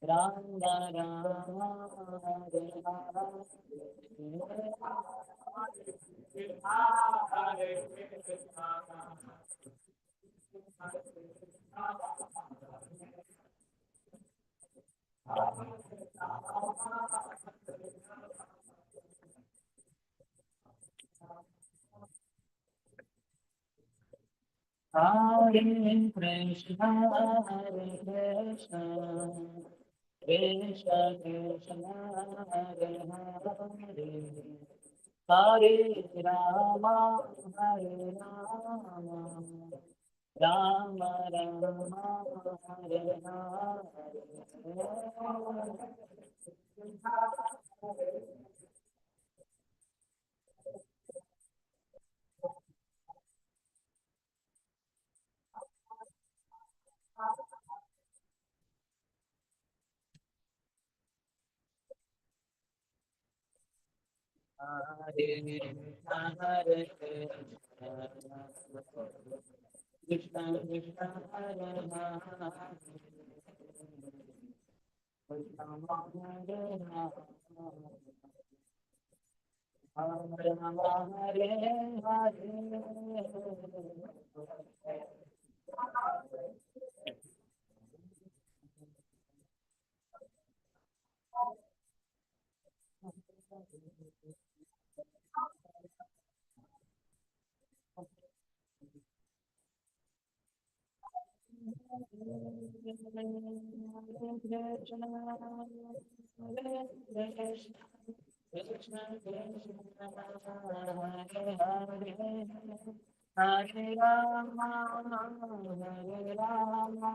Ram Rama Hare Hare Krishna, Hare Krishna, Krishna Krishna, Hare Hare, Hare Rama, Hare Rama, Rama Rama, Hare Hare Hare Krishna Krishna Hare Hare Hare Rama Hare Hare Krishna Krishna Hare Rama Hare Rama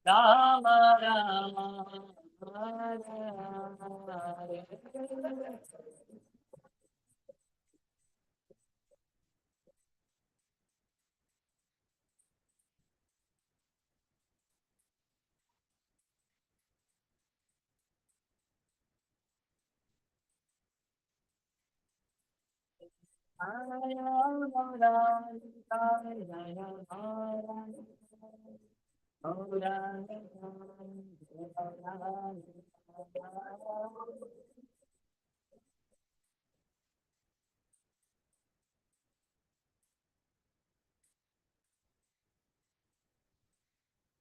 Rama Rama Hare Hare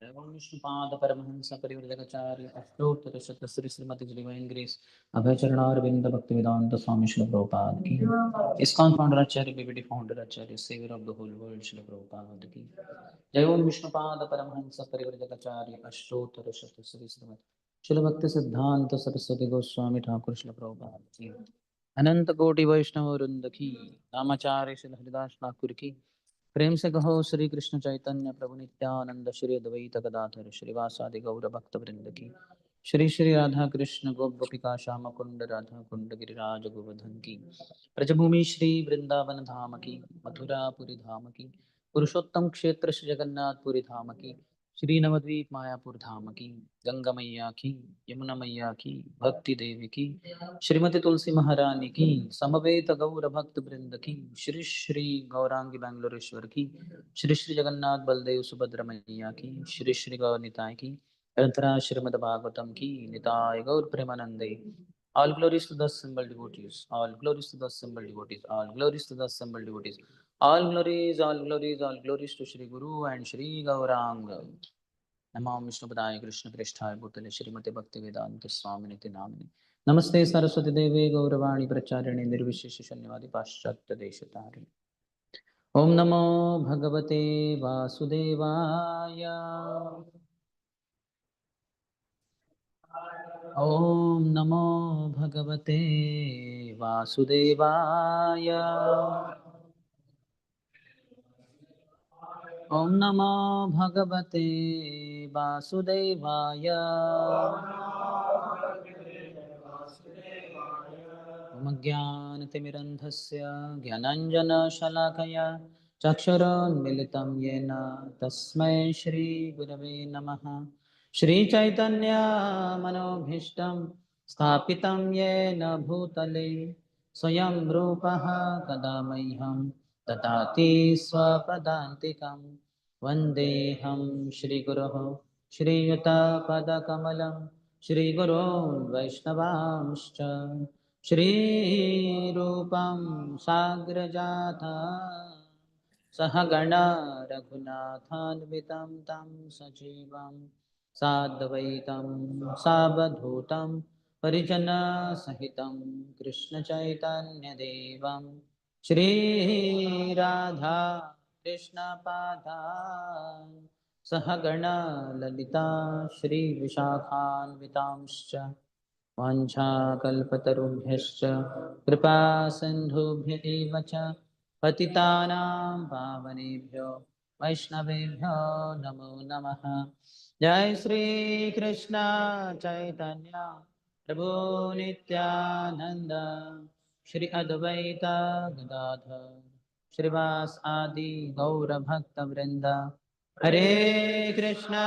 एवं विष्णुपाद परमहंस परिव्रजकाचार्य अष्टोत्तर शतश्री Srimati divine grace Abhaycharanaravinda Bhakti Vedanta Swami Shri Prabhupada की ISKCON founder acharya बीबीडी founder acharya saviour of the whole world Shri Prabhupada की जय ओम विष्णुपाद परमहंस परिव्रजकाचार्य अष्टोत्तर शतश्री श्रीमती श्री भक्ति सिद्धांत सरस्वती गोस्वामी ठाकुर श्री प्रभुपाद की अनंत कोटि वैष्णव वृंद की नामाचार्य श्री हरिदास ठाकुर की प्रेम से कहो श्री कृष्ण चैतन्य प्रभु नित्यानंद श्री अद्वैत गदाधर श्रीवासादि गौर भक्त वृंद की श्री श्री राधा कृष्ण गोप गोपिका श्याम कुंड राधा कुंड गिरिराज गोवर्धन की ब्रजभूमि श्री वृंदावन धाम की मथुरापुरी धाम की पुरुषोत्तम क्षेत्र श्री जगन्नाथपुरी धाम की श्री नवद्वीप मायापुर धाम की गंगा मैया की यमुना मैया की भक्ति देवी की श्रीमती तुलसी महारानी की समवेत गौर भक्त वृंद की श्री श्री गौरांगी बैंगलोरेश्वर की श्री श्री जगन्नाथ बलदेव सुभद्र मैया की श्री श्री गौर निताय की ग्रंथराज श्रीमद् भागवतम की निताय गौर प्रेमानंदे all glories to the assembled devotees, all glories to the assembled devotees, all glories to the assembled devotees, all glories, all glories, all glories to Shri Guru and Shri Gauranga. नमो विष्णुपदाय कृष्ण प्रेष्ठाय भूतले श्रीमते भक्ति वेदांत स्वामी नित्य नामिने नमस्ते सरस्वती देवे गौरवाणी प्रचारिणे निर्विशेष शून्यवादी पाश्चात्य देशतारिणे ओम नमो भगवते वासुदेवाय ओम नमो भगवते वासुदेवाय ओम नमो भगवते वासुदेवाय ओम ज्ञानतिमिरन्धस्य ज्ञानाञ्जनशलाकया चक्षुरुन्मिलितं येन तस्मै श्रीगुरवे नमः श्रीचैतन्यमनोभीष्टं स्थापितं येन भूतले स्वयं रूपः कदा मह्यं ददाति स्वपदान्तिकं वन्देऽहं श्रीगुरोः श्रीयुतपदकमलं श्रीगुरोन् वैष्णवांश्च श्रीरूपं साग्रजाता सहगणा रघुनाथान्वितं तं सजीवं साद्वैतं सावधूतं परिजनसहितं कृष्णचैतन्यदेवं श्रीराधा कृष्णपादान् सहगणा ललिता श्रीविशाखान्वितांश्च वाञ्छाकल्पतरुभ्यश्च कृपासिन्धुभ्य एव च पतितानां पावनेभ्यो वैष्णवेभ्यो नमो नमः। जय श्रीकृष्ण चैतन्य प्रभु नित्यानन्द श्री अद्वैत गदाधर श्रीवास आदि गौरभक्तवृन्द। हरे Krishna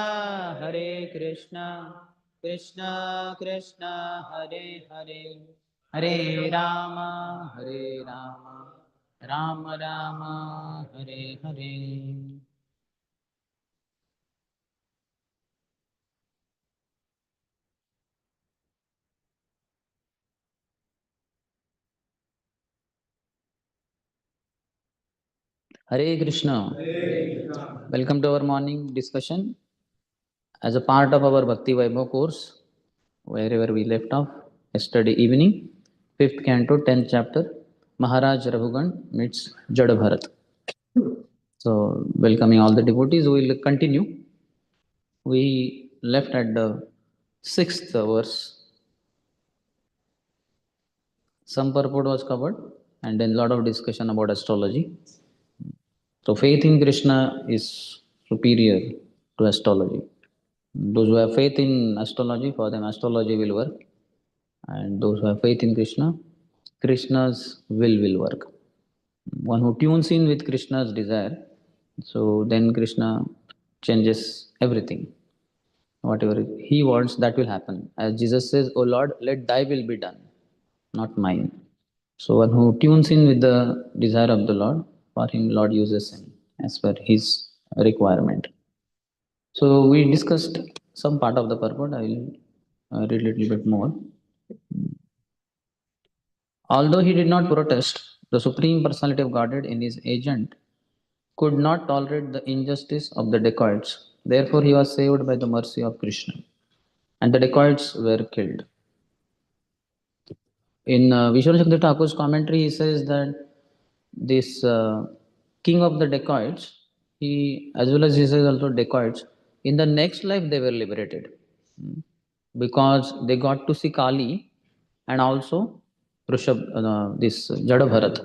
Krishna Krishna Hare Hare Hare Ram Ram Ram Hare Hare. Hare Krishna. Welcome to our morning discussion as a part of our Bhakti Vaibhav course, wherever we left off yesterday evening, 5th canto, 10th chapter, Maharaj Raghugan meets Jada Bharat. So, welcoming all the devotees, we will continue. We left at the 6th verse. Some purport was covered, and then a lot of discussion about astrology. So, faith in Krishna is superior to astrology. Those who have faith in astrology, for them astrology will work. And those who have faith in Krishna, Krishna's will work. One who tunes in with Krishna's desire, so then Krishna changes everything. Whatever he wants, that will happen. As Jesus says, "O Lord, let thy will be done, not mine." So one who tunes in with the desire of the Lord, for him Lord uses him as per his requirement. So we discussed some part of the purport. I will read a little bit more. Although he did not protest, the Supreme Personality of Godhead in his agent could not tolerate the injustice of the dacoits. Therefore, he was saved by the mercy of Krishna, and the dacoits were killed. In Vishwanath Chandra Thakur's commentary, he says that this king of the dacoits, he as well as he says also dacoits, in the next life they were liberated. Because they got to see Kali and also this Jada Bharat.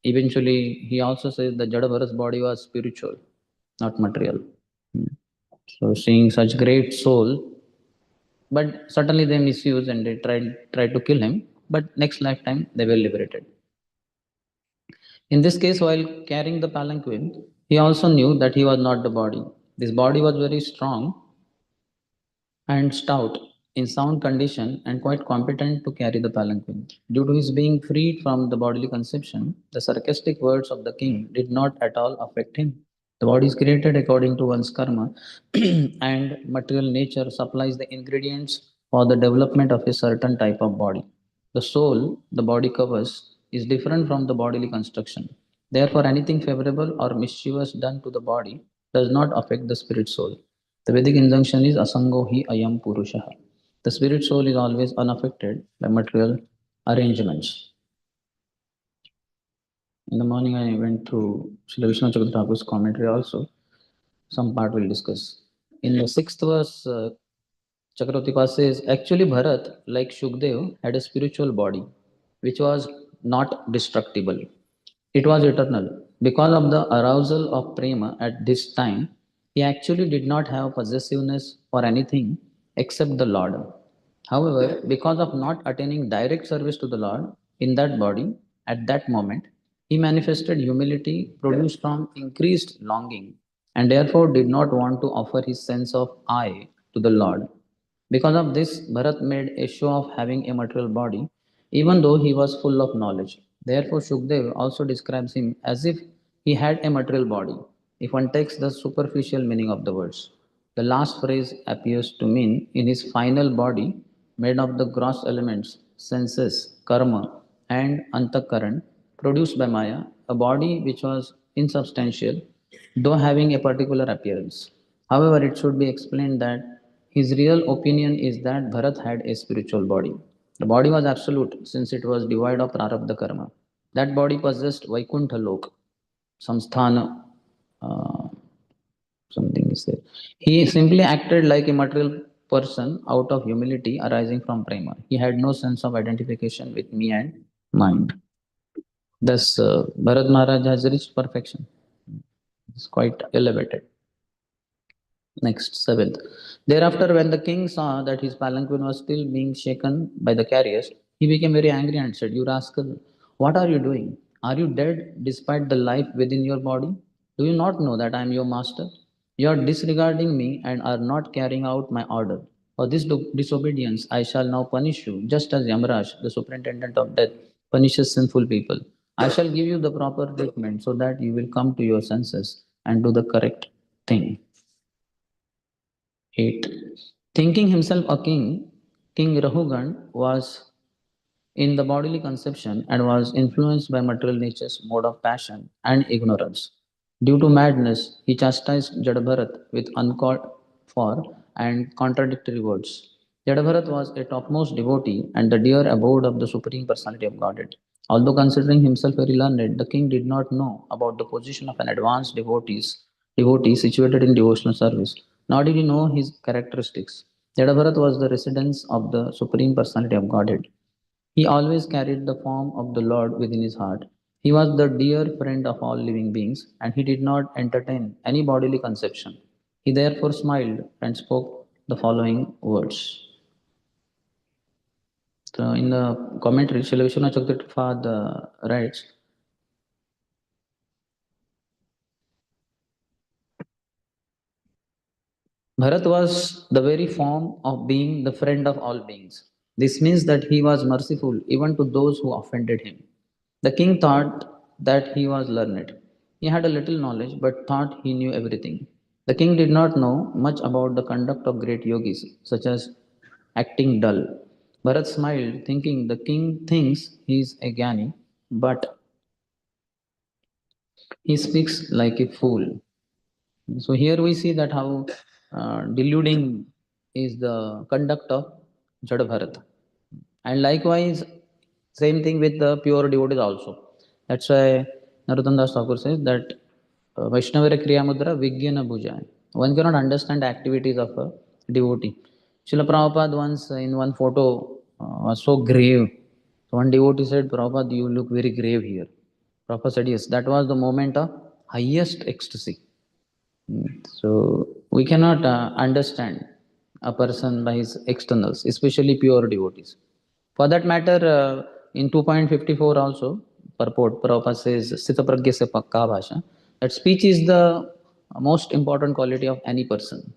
Eventually, he also says that Jada Bharat's body was spiritual, not material. So, seeing such great soul, but certainly they misused and they tried to kill him. But next lifetime they were liberated. In this case, while carrying the palanquin, he also knew that he was not the body. This body was very strong and stout, in sound condition, and quite competent to carry the palanquin. Due to his being freed from the bodily conception, the sarcastic words of the king did not at all affect him. The body is created according to one's karma, and material nature supplies the ingredients for the development of a certain type of body. The soul the body covers is different from the bodily construction. Therefore, anything favorable or mischievous done to the body does not affect the spirit soul. The Vedic injunction is asango hi ayam purusha. The spirit soul is always unaffected by material arrangements. In the morning, I went through Srila Vishnu Chakravarti's commentary also. Some part we'll discuss. In the sixth verse, Chakravarti says, actually, Bharat, like Shukdev, had a spiritual body which was not destructible. It was eternal. Because of the arousal of prema at this time, he actually did not have possessiveness for anything except the Lord. However, because of not attaining direct service to the Lord in that body at that moment, he manifested humility produced from increased longing and therefore did not want to offer his sense of I to the Lord. Because of this, Bharat made a show of having a material body, even though he was full of knowledge. Therefore, Shukdev also describes him as if he had a material body, if one takes the superficial meaning of the words. The last phrase appears to mean in his final body, made of the gross elements, senses, karma, and antakaran, produced by Maya, a body which was insubstantial, though having a particular appearance. However, it should be explained that his real opinion is that Bharat had a spiritual body. The body was absolute since it was devoid of prarabdha karma. That body possessed Vaikuntha Lok, samsthana, uh, something is there. He simply acted like a material person out of humility arising from prema. He had no sense of identification with me and mind. Thus, Bharat Maharaj has reached perfection. It's quite elevated. Next, seventh. Thereafter, when the king saw that his palanquin was still being shaken by the carriers, he became very angry and said, "You rascal, what are you doing? Are you dead despite the life within your body? Do you not know that I am your master? You are disregarding me and are not carrying out my order. For this disobedience, I shall now punish you, just as Yamaraj, the superintendent of death, punishes sinful people. I shall give you the proper treatment so that you will come to your senses and do the correct thing." 8. Thinking himself a king, King Rahugan was in the bodily conception and was influenced by material nature's mode of passion and ignorance. Due to madness, he chastised Jadabharat with uncalled for and contradictory words. Jadabharat was a topmost devotee and the dear abode of the Supreme Personality of Godhead. Although considering himself very learned, the king did not know about the position of an advanced devotee situated in devotional service, nor did he know his characteristics. Jadabharat was the residence of the Supreme Personality of Godhead. He always carried the form of the Lord within his heart. He was the dear friend of all living beings, and he did not entertain any bodily conception. He therefore smiled and spoke the following words. So in the commentary, Srila Vishwanath Chakravarti writes, Bharat was the very form of being the friend of all beings. This means that he was merciful even to those who offended him. The king thought that he was learned. He had a little knowledge but thought he knew everything. The king did not know much about the conduct of great yogis, such as acting dull. Bharat smiled, thinking the king thinks he is a Gyani, but he speaks like a fool. So here we see that how deluding is the conduct of Jada Bharat. And likewise, same thing with the pure devotees also. That's why Narottam Das Thakur says that Vaishnavara Kriya Mudra Vigyana Bhuja. One cannot understand the activities of a devotee. Srila Prabhupada once in one photo was so grave. So one devotee said, Prabhupada, you look very grave here. Prabhupada said, yes, that was the moment of highest ecstasy. So we cannot understand a person by his externals, especially pure devotees. For that matter, in 2.54 also, purport, Prabhupada says, Sthita pragya se pakka bhasha, that speech is the most important quality of any person.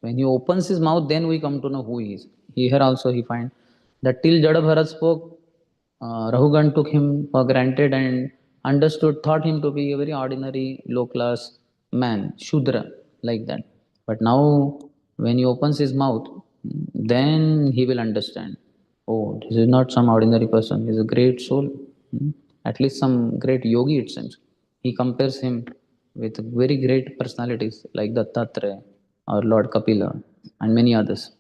When he opens his mouth, then we come to know who he is. Here also he find that till Jada Bharat spoke, Rahugan took him for granted and understood, thought him to be a very ordinary, low class man, Shudra, like that. But now, when he opens his mouth, then he will understand. Oh, this is not some ordinary person, he is a great soul. At least some great yogi, it seems. He compares him with very great personalities like Dattatreya or Lord Kapila and many others.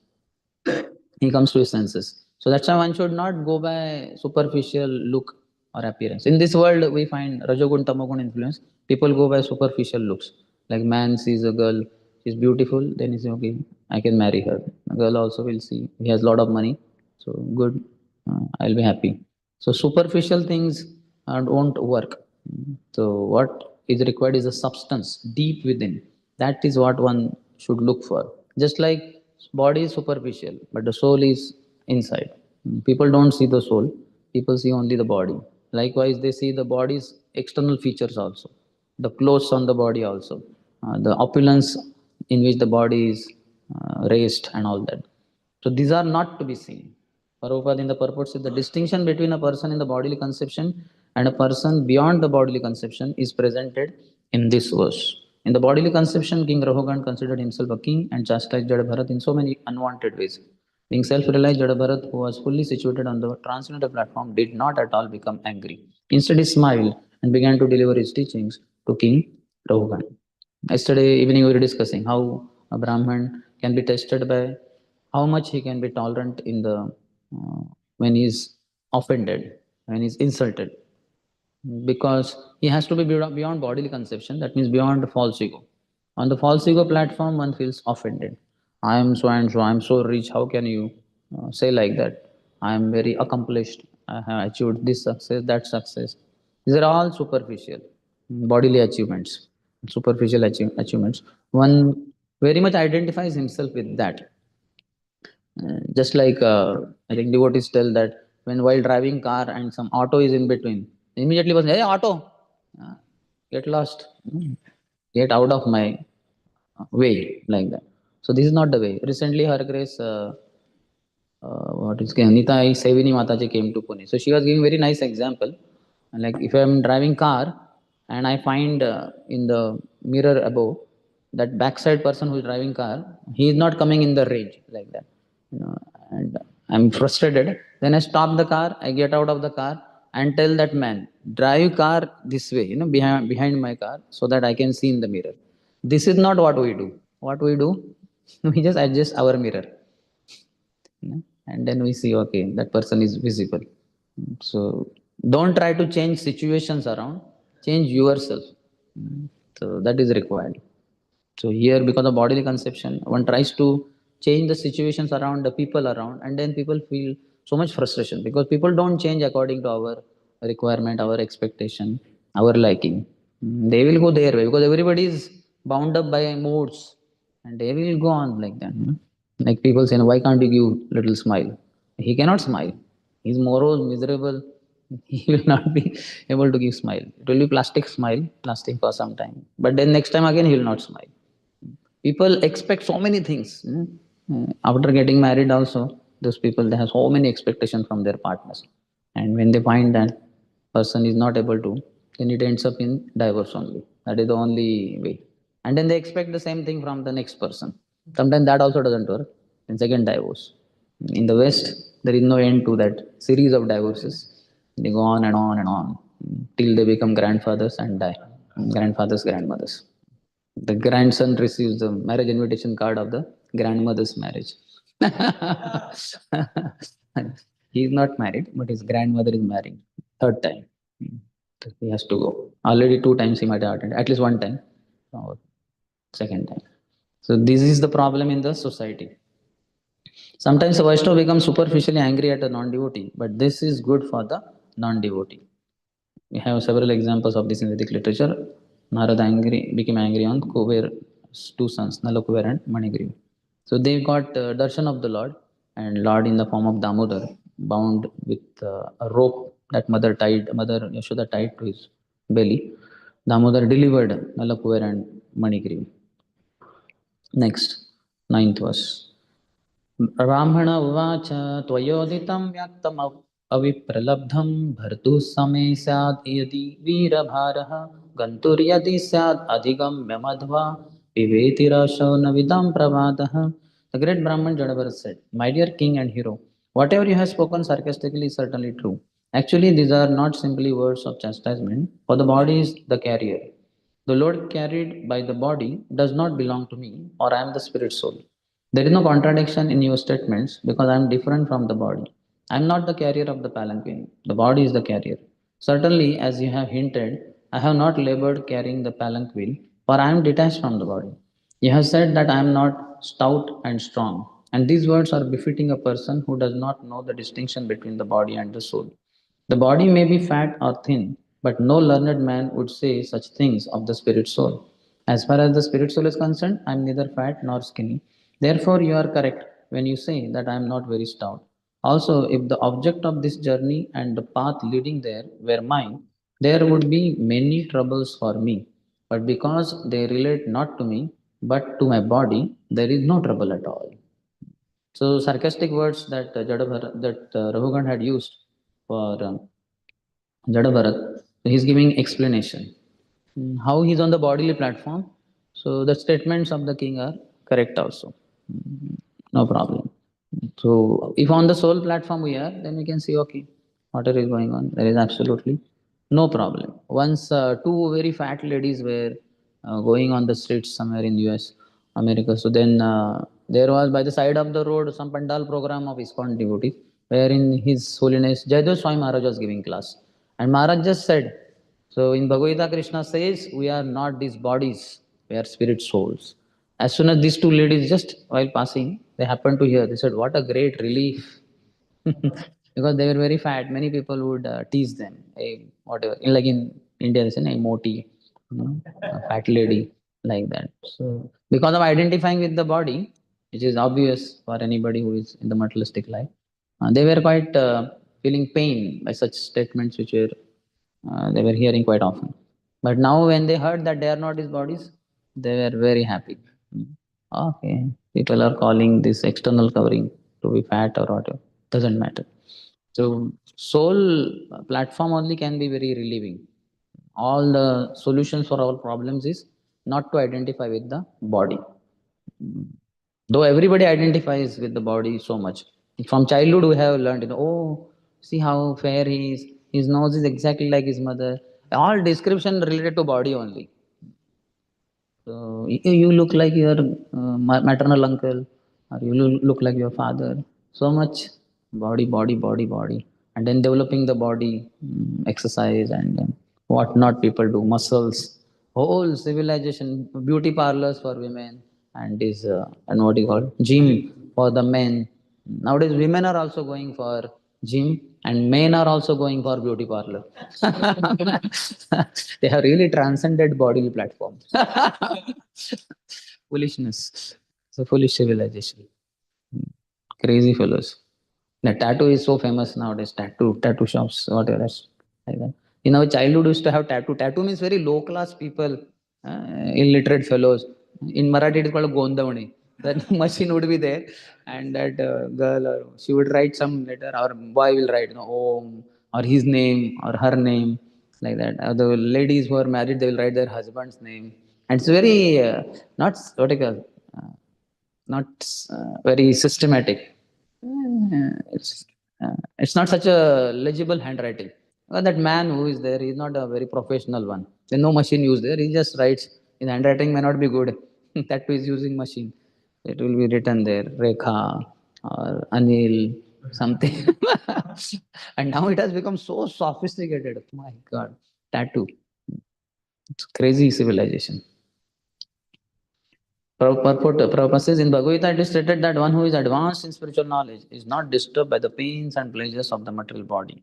He comes to his senses. So that's why one should not go by superficial look or appearance. In this world, we find Rajogun, Tamogun influence. People go by superficial looks. Like man sees a girl, she's beautiful, then he says, okay, I can marry her. A girl also will see, he has a lot of money, so good, I'll be happy. So superficial things don't work. So what is required is a substance deep within. That is what one should look for. Just like body is superficial, but the soul is inside. People don't see the soul, people see only the body. Likewise, they see the body's external features also, the clothes on the body also, the opulence in which the body is raised and all that. So these are not to be seen. Prabhupada in the purport says the distinction between a person in the bodily conception and a person beyond the bodily conception is presented in this verse. In the bodily conception, King Rahugan considered himself a king and chastised Jadabharat in so many unwanted ways. Being self-realized, Jadabharat, who was fully situated on the transcendental platform, did not at all become angry. Instead, he smiled and began to deliver his teachings to King Rahugan. Yesterday evening, we were discussing how a Brahman can be tested by how much he can be tolerant in the when he is offended, when he is insulted, because he has to be beyond bodily conception, that means beyond the false ego. On the false ego platform, one feels offended. I am so and so, I am so rich, how can you say like that? I am very accomplished, I have achieved this success, that success. These are all superficial bodily achievements, superficial achievements. One very much identifies himself with that. Just like I think devotees tell that when while driving car and some auto is in between, immediately was, hey auto, uh, get lost, get out of my way, like that. So this is not the way. Recently, Her Grace, what is Nitai Sevini Mataji came to Pune. So she was giving very nice example. Like if I'm driving car and I find in the mirror above that backside person who is driving car, he is not coming in the range, like that. You know, and I'm frustrated. Then I stop the car, I get out of the car and tell that man, drive car this way, behind my car, so that I can see in the mirror. This is not what we do. What we do, we just adjust our mirror, and then we see, okay, that person is visible. So don't try to change situations around, change yourself. So that is required. So here, because of bodily conception, one tries to change the situations around, the people around, and then people feel so much frustration because people don't change according to our requirement, our expectation, our liking. They will go their way because everybody is bound up by moods, and they will go on like that. Like people say, why can't you give little smile? He cannot smile. He's morose, miserable. He will not be able to give smile. It will be plastic smile, plastic for some time. But then next time again, he will not smile. People expect so many things. After getting married also, those people, they have so many expectations from their partners, and when they find that person is not able to, then it ends up in divorce only. That is the only way. And then they expect the same thing from the next person. Sometimes that also doesn't work, and second divorce. In the West, there is no end to that series of divorces. They go on and on and on till they become grandfathers and die, grandfathers, grandmothers. The grandson receives the marriage invitation card of the grandmother's marriage. He is not married, but his grandmother is married. Third time. So he has to go. Already two times he might have attended, at least one time. Or second time. So this is the problem in the society. Sometimes a Vaishnava becomes superficially angry at a non-devotee, but this is good for the non-devotee. We have several examples of this in Vedic literature. Narada became angry on Kuber's two sons, Nalakuber and Manigriva. So they got darshan of the Lord, and Lord in the form of Damodar, bound with a rope that Mother Yashoda tied to his belly. Damodar delivered Nalakuber and Manigriva. Next, ninth verse. ब्राह्मण उवाच त्वयोदितं व्यक्तम् अविप्रलब्धं भर्तुः समे स्यात् यदि वीरभारः गन्तुर्यदि स्यात् अधिगम्य मध्वा पिबेति रसो न विदं प्रभातः. The great Brahman Jadavara said, my dear king and hero, whatever you have spoken sarcastically is certainly true. Actually, these are not simply words of chastisement, for the body is the carrier. The load carried by the body does not belong to me, or I am the spirit soul. There is no contradiction in your statements because I am different from the body. I am not the carrier of the palanquin. The body is the carrier. Certainly, as you have hinted, I have not labored carrying the palanquin, for I am detached from the body. You have said that I am not stout and strong, and these words are befitting a person who does not know the distinction between the body and the soul. The body may be fat or thin, but no learned man would say such things of the spirit soul. As far as the spirit soul is concerned, I am neither fat nor skinny. Therefore, you are correct when you say that I am not very stout. Also, if the object of this journey and the path leading there were mine, there would be many troubles for me. But because they relate not to me, but to my body, there is no trouble at all. So, sarcastic words that Rahugan had used for Jada Bharat, so he's giving explanation. How he's on the bodily platform, So the statements of the king are correct also. No problem. So if on the soul platform we are, then we can see, okay, whatever is going on, there is absolutely no problem. Once two very fat ladies were going on the streets somewhere in US, America. So then there was by the side of the road some pandal program of ISKCON devotees, wherein His Holiness Jayadeva Swami Maharaj was giving class. And Maharaj just said, so in Bhagavad Gita, Krishna says, we are not these bodies, we are spirit souls. As soon as these two ladies, just while passing, they happened to hear, they said, what a great relief. Because they were very fat. Many people would tease them, hey, whatever. Like in India, they say, hey, moti, a fat lady, like that. So, because of identifying with the body, which is obvious for anybody who is in the materialistic life, they were quite feeling pain by such statements which were they were hearing quite often. But now, when they heard that they are not his bodies, they were very happy. Okay, people are calling this external covering to be fat or whatever. Doesn't matter. So, soul platform only can be very relieving. All the solutions for our problems is not to identify with the body. Though everybody identifies with the body so much. From childhood, we have learned, oh, see how fair he is. His nose is exactly like his mother. All description related to body only. So you look like your maternal uncle, or you look like your father. So much body, and then developing the body, exercise and what not people do, muscles, whole civilization, beauty parlors for women, and this and what you call gym for the men. Nowadays, women are also going for gym, and men are also going for beauty parlor. They have really transcended bodily platform. Foolishness. It's a foolish civilization. Crazy fellows. The tattoo is so famous nowadays. Tattoo shops, whatever. Like that. In our childhood, we used to have tattoo. Tattoo means very low class people, illiterate fellows. In Marathi, it is called Gondavani. That machine would be there, and that girl or she would write some letter, or boy will write, Om, or his name, or her name, like that. The ladies who are married, they will write their husband's name. And it's very not what you call, not very systematic. It's not such a legible handwriting. That man who is there, he's not a very professional one. There's no machine used there. He just writes. His handwriting may not be good. That too is using machine. It will be written there, Rekha or Anil, something. And now it has become so sophisticated. My God, tattoo. It's crazy civilization. Prabhupada says in Bhagavad Gita, it is stated that one who is advanced in spiritual knowledge is not disturbed by the pains and pleasures of the material body.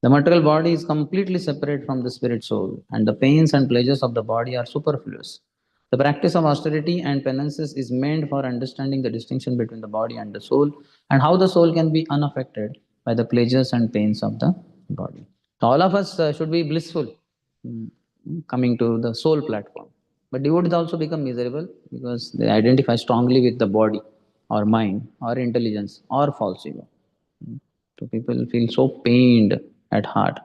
The material body is completely separate from the spirit soul, and the pains and pleasures of the body are superfluous. The practice of austerity and penances is meant for understanding the distinction between the body and the soul, and how the soul can be unaffected by the pleasures and pains of the body. So all of us should be blissful, mm, coming to the soul platform. But devotees also become miserable because they identify strongly with the body or mind or intelligence or false ego. So people feel so pained at heart.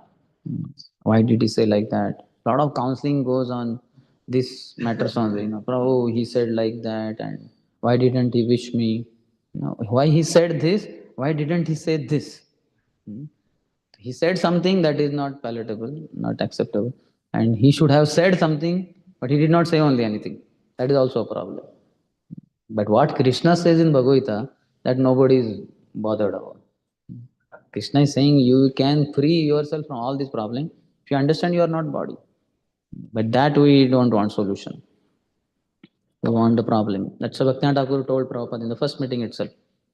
Why did he say like that? A lot of counseling goes on this matters only. Prabhu, he said like that, and why didn't he wish me? Why he said this? Why didn't he say this? Hmm? He said something that is not palatable, not acceptable, and he should have said something, but he did not say only anything. That is also a problem. But what Krishna says in Bhagavad Gita, that nobody is bothered about. Krishna is saying you can free yourself from all these problems if you understand you are not body. But that we don't want solution. We want the problem. That's what Bhaktivinoda Thakur told Prabhupada in the first meeting itself.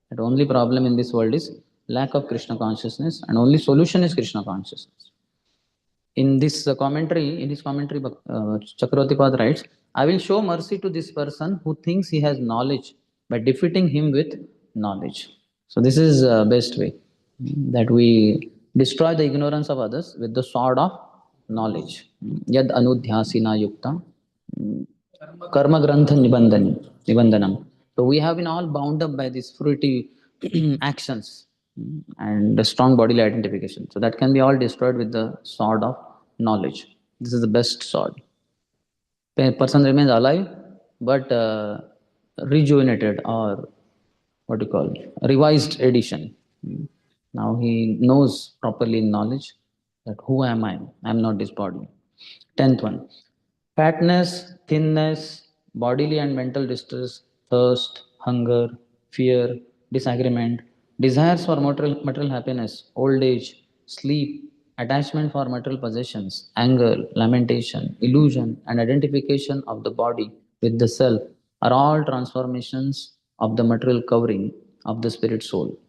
That only problem in this world is lack of Krishna consciousness, and only solution is Krishna consciousness. In this commentary, in his commentary, Chakravartipad writes, I will show mercy to this person who thinks he has knowledge by defeating him with knowledge. So this is the best way, that we destroy the ignorance of others with the sword of knowledge. Yad anudhyasina yukta karma grantha nibandanam. So we have been all bound up by these fruitive actions, and the strong bodily identification. So that can be all destroyed with the sword of knowledge. This is the best sword. A person remains alive but rejuvenated, or what do you call, revised edition. Now he knows properly in knowledge that who am I? I am not this body. 10th one, fatness, thinness, bodily and mental distress, thirst, hunger, fear, disagreement, desires for material happiness, old age, sleep, attachment for material possessions, anger, lamentation, illusion, and identification of the body with the self are all transformations of the material covering of the spirit soul.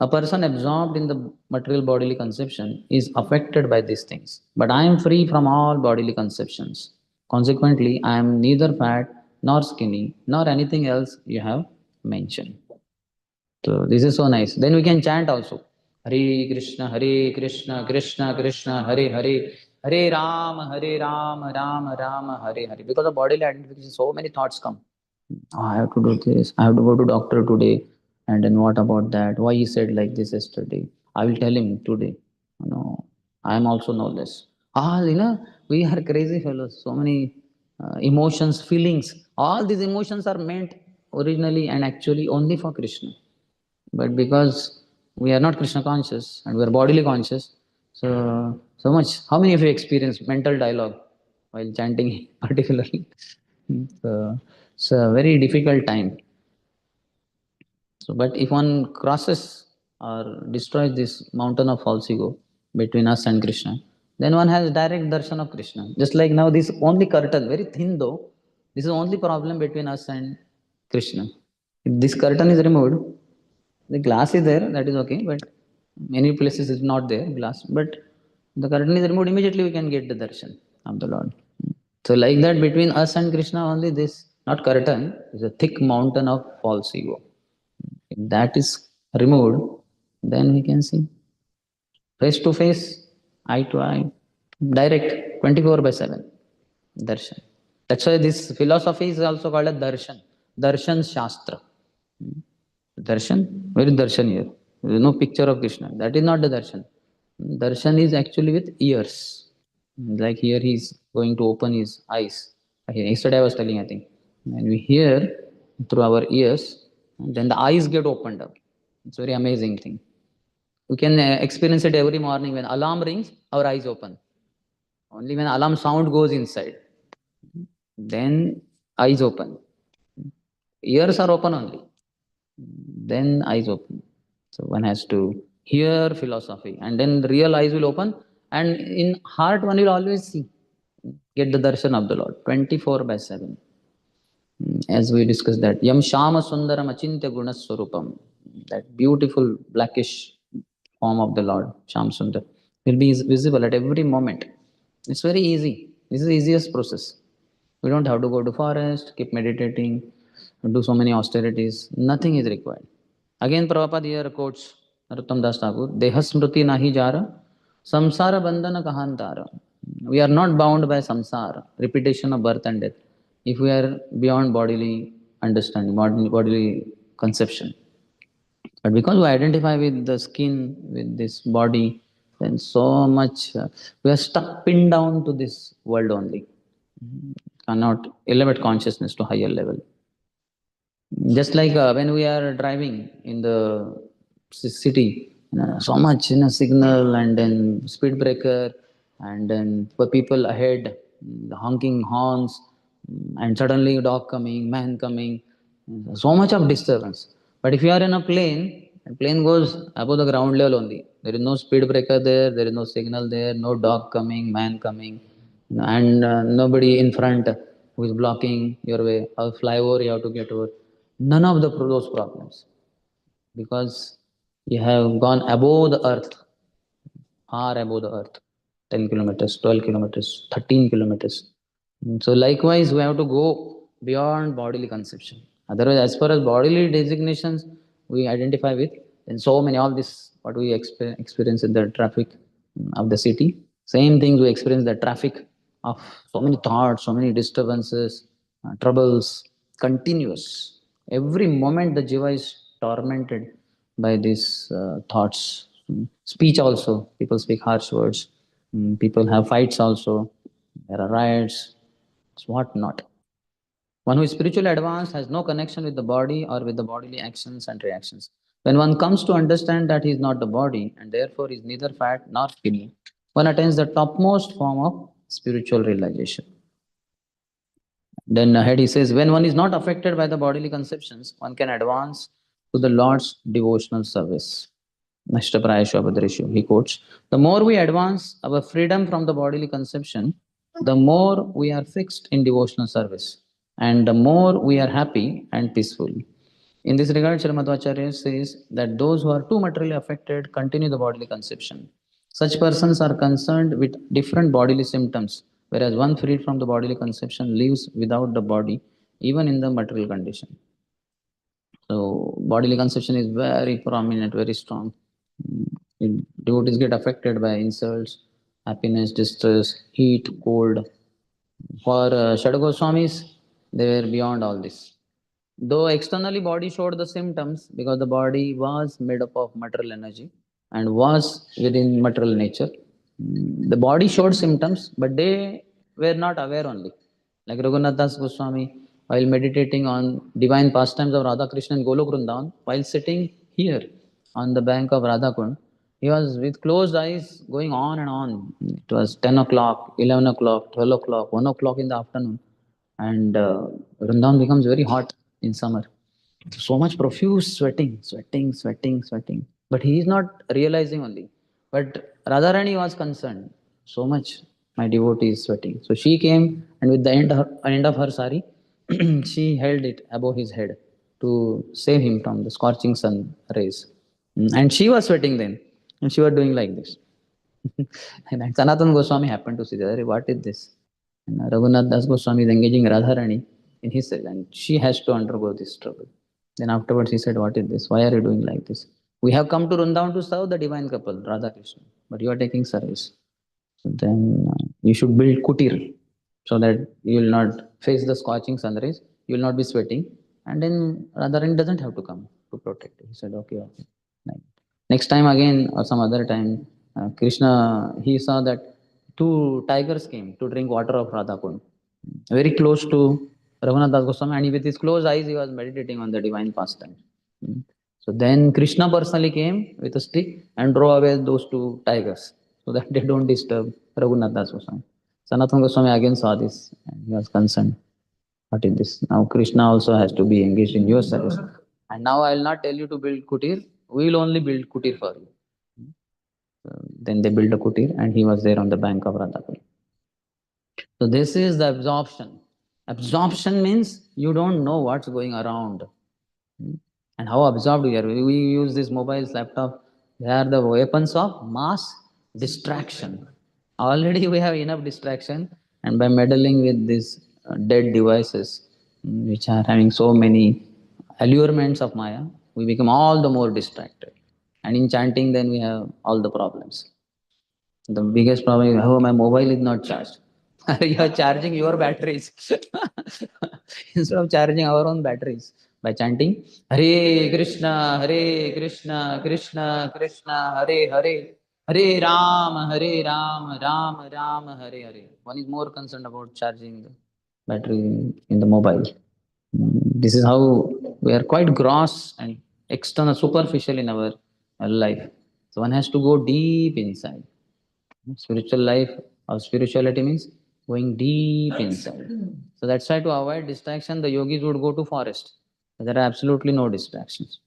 A person absorbed in the material bodily conception is affected by these things. But I am free from all bodily conceptions. Consequently, I am neither fat nor skinny nor anything else you have mentioned. So this is so nice. Then we can chant also. Hare Krishna, Krishna Krishna, Hare Hare, Hare Ram, Ram Hare Hare. Because of bodily identification, so many thoughts come. "Oh, I have to do this. I have to go to doctor today. And then what about that? Why he said like this yesterday? I will tell him today. No, I am also know this. We are crazy fellows. So many emotions, feelings. All these emotions are meant originally and actually only for Krishna. But because we are not Krishna conscious and we are bodily conscious, so much. How many of you experience mental dialogue while chanting particularly? So it's a very difficult time. So, but if one crosses or destroys this mountain of false ego between us and Krishna, then one has direct darshan of Krishna. Just like now, this only curtain, very thin though, this is only problem between us and Krishna. If this curtain is removed, the glass is there, that is okay, but many places is not there, glass. But the curtain is removed, immediately we can get the darshan of the Lord. So, like that, between us and Krishna, only this, not curtain, is a thick mountain of false ego. If that is removed, then we can see face to face, eye to eye, direct, 24 by 7. Darshan. That's why this philosophy is also called a darshan. Darshan Shastra. Darshan? Where is darshan here? There is no picture of Krishna. That is not the darshan. Darshan is actually with ears. Like here he is going to open his eyes. Yesterday I was telling, I think. And we hear through our ears, and then the eyes get opened up. It's a very amazing thing. We can experience it every morning when alarm rings, our eyes open. Only when alarm sound goes inside, then eyes open. Ears are open only, then eyes open. So one has to hear philosophy, and then the real eyes will open, and in heart one will always see, get the darshan of the Lord, 24 by 7. As we discussed that, Yam Shama Sundaram Achintya Gunaswarupam, that beautiful blackish form of the Lord, Sham Sundar, will be visible at every moment. It's very easy. This is the easiest process. We don't have to go to forest, keep meditating, do so many austerities. Nothing is required. Again, Prabhupada here quotes Narottam Das Thakur, Deha Smriti Nahi Jara, Samsara Bandhana Kahantara. We are not bound by samsara, repetition of birth and death, if we are beyond bodily understanding, bodily conception. But because we identify with the skin, with this body, then so much we are stuck pinned down to this world only. Cannot elevate consciousness to higher level. Just like when we are driving in the city, so much signal and then speed breaker, and then for people ahead, the honking horns, and suddenly dog coming, man coming, so much of disturbance. But if you are in a plane, and plane goes above the ground level only. There is no speed breaker there, there is no signal there, no dog coming, man coming, and nobody in front who is blocking your way. How fly over, you have to get over. None of those problems, because you have gone above the earth, far above the earth, 10 kilometers, 12 kilometers, 13 kilometers. So, likewise, we have to go beyond bodily conception. Otherwise, as far as bodily designations we identify with, and so many, all this, what we experience in the traffic of the city, same things we experience the traffic of so many thoughts, so many disturbances, troubles, continuous. Every moment the jiva is tormented by these thoughts. Speech also, people speak harsh words. People have fights also. There are riots. What not? One who is spiritually advanced has no connection with the body or with the bodily actions and reactions. When one comes to understand that he is not the body and therefore is neither fat nor skinny, one attains the topmost form of spiritual realization. Then ahead he says, when one is not affected by the bodily conceptions, one can advance to the Lord's devotional service. Nashtaprayashu Abhadreshu, he quotes, the more we advance our freedom from the bodily conception, the more we are fixed in devotional service, and the more we are happy and peaceful. In this regard, Sri Madhvacharya says that those who are too materially affected continue the bodily conception. Such persons are concerned with different bodily symptoms, whereas one freed from the bodily conception lives without the body, even in the material condition. So, bodily conception is very prominent, very strong. Devotees get affected by insults, happiness, distress, heat, cold. For Shad Goswamis, they were beyond all this. Though externally body showed the symptoms because the body was made up of material energy and was within material nature. The body showed symptoms, but they were not aware only. Like Raghunath Das Goswami, while meditating on divine pastimes of Radha Krishna in Golok Vrindavan, while sitting here on the bank of Radha Kund, he was with closed eyes going on and on. It was 10 o'clock, 11 o'clock, 12 o'clock, 1 o'clock in the afternoon. And Vrindavan becomes very hot in summer. So much profuse sweating. But he is not realizing only. But Radharani was concerned. So much my devotee is sweating. So she came and with the end of her sari, she held it above his head to save him from the scorching sun rays. And she was sweating then. And she was doing like this. And Sanatana Goswami happened to see that. What is this? And Raghunath Das Goswami is engaging Radharani in his cell, and she has to undergo this trouble. Then afterwards he said, what is this? Why are you doing like this? We have come to Vrindavan to serve the divine couple, Radha Krishna, but you are taking service. So then you should build kutir so that you will not face the scorching sun rays, you will not be sweating, and then Radharani doesn't have to come to protect you. He said, okay. Next time again, or some other time, Krishna, he saw that two tigers came to drink water of Radha Kund, very close to Raghunath Das Goswami, and with his closed eyes, he was meditating on the divine pastime. So then Krishna personally came with a stick and drove away those two tigers so that they don't disturb Raghunath Das Goswami. Sanatana Goswami again saw this and he was concerned. What is this? Now Krishna also has to be engaged in your service. And now I will not tell you to build kutir, we will only build kutir for you. Then they built a kutir and he was there on the bank of Radhakund. So this is the absorption. Absorption means you don't know what's going around. And how absorbed we are. We use these mobiles, laptop. They are the weapons of mass distraction. Already we have enough distraction, and by meddling with these dead devices, which are having so many allurements of Maya, we become all the more distracted. And in chanting, then we have all the problems. The biggest problem is, oh, my mobile is not charged. You are charging your batteries instead of charging our own batteries by chanting Hare Krishna, Krishna Krishna, Hare, Hare Ram, Ram, Hare Hare. One is more concerned about charging the battery in the mobile. This is how we are quite gross and external, superficial in our life. So one has to go deep inside. Spiritual life or spirituality means going deep inside. So that's why to avoid distraction, the yogis would go to forest. There are absolutely no distractions.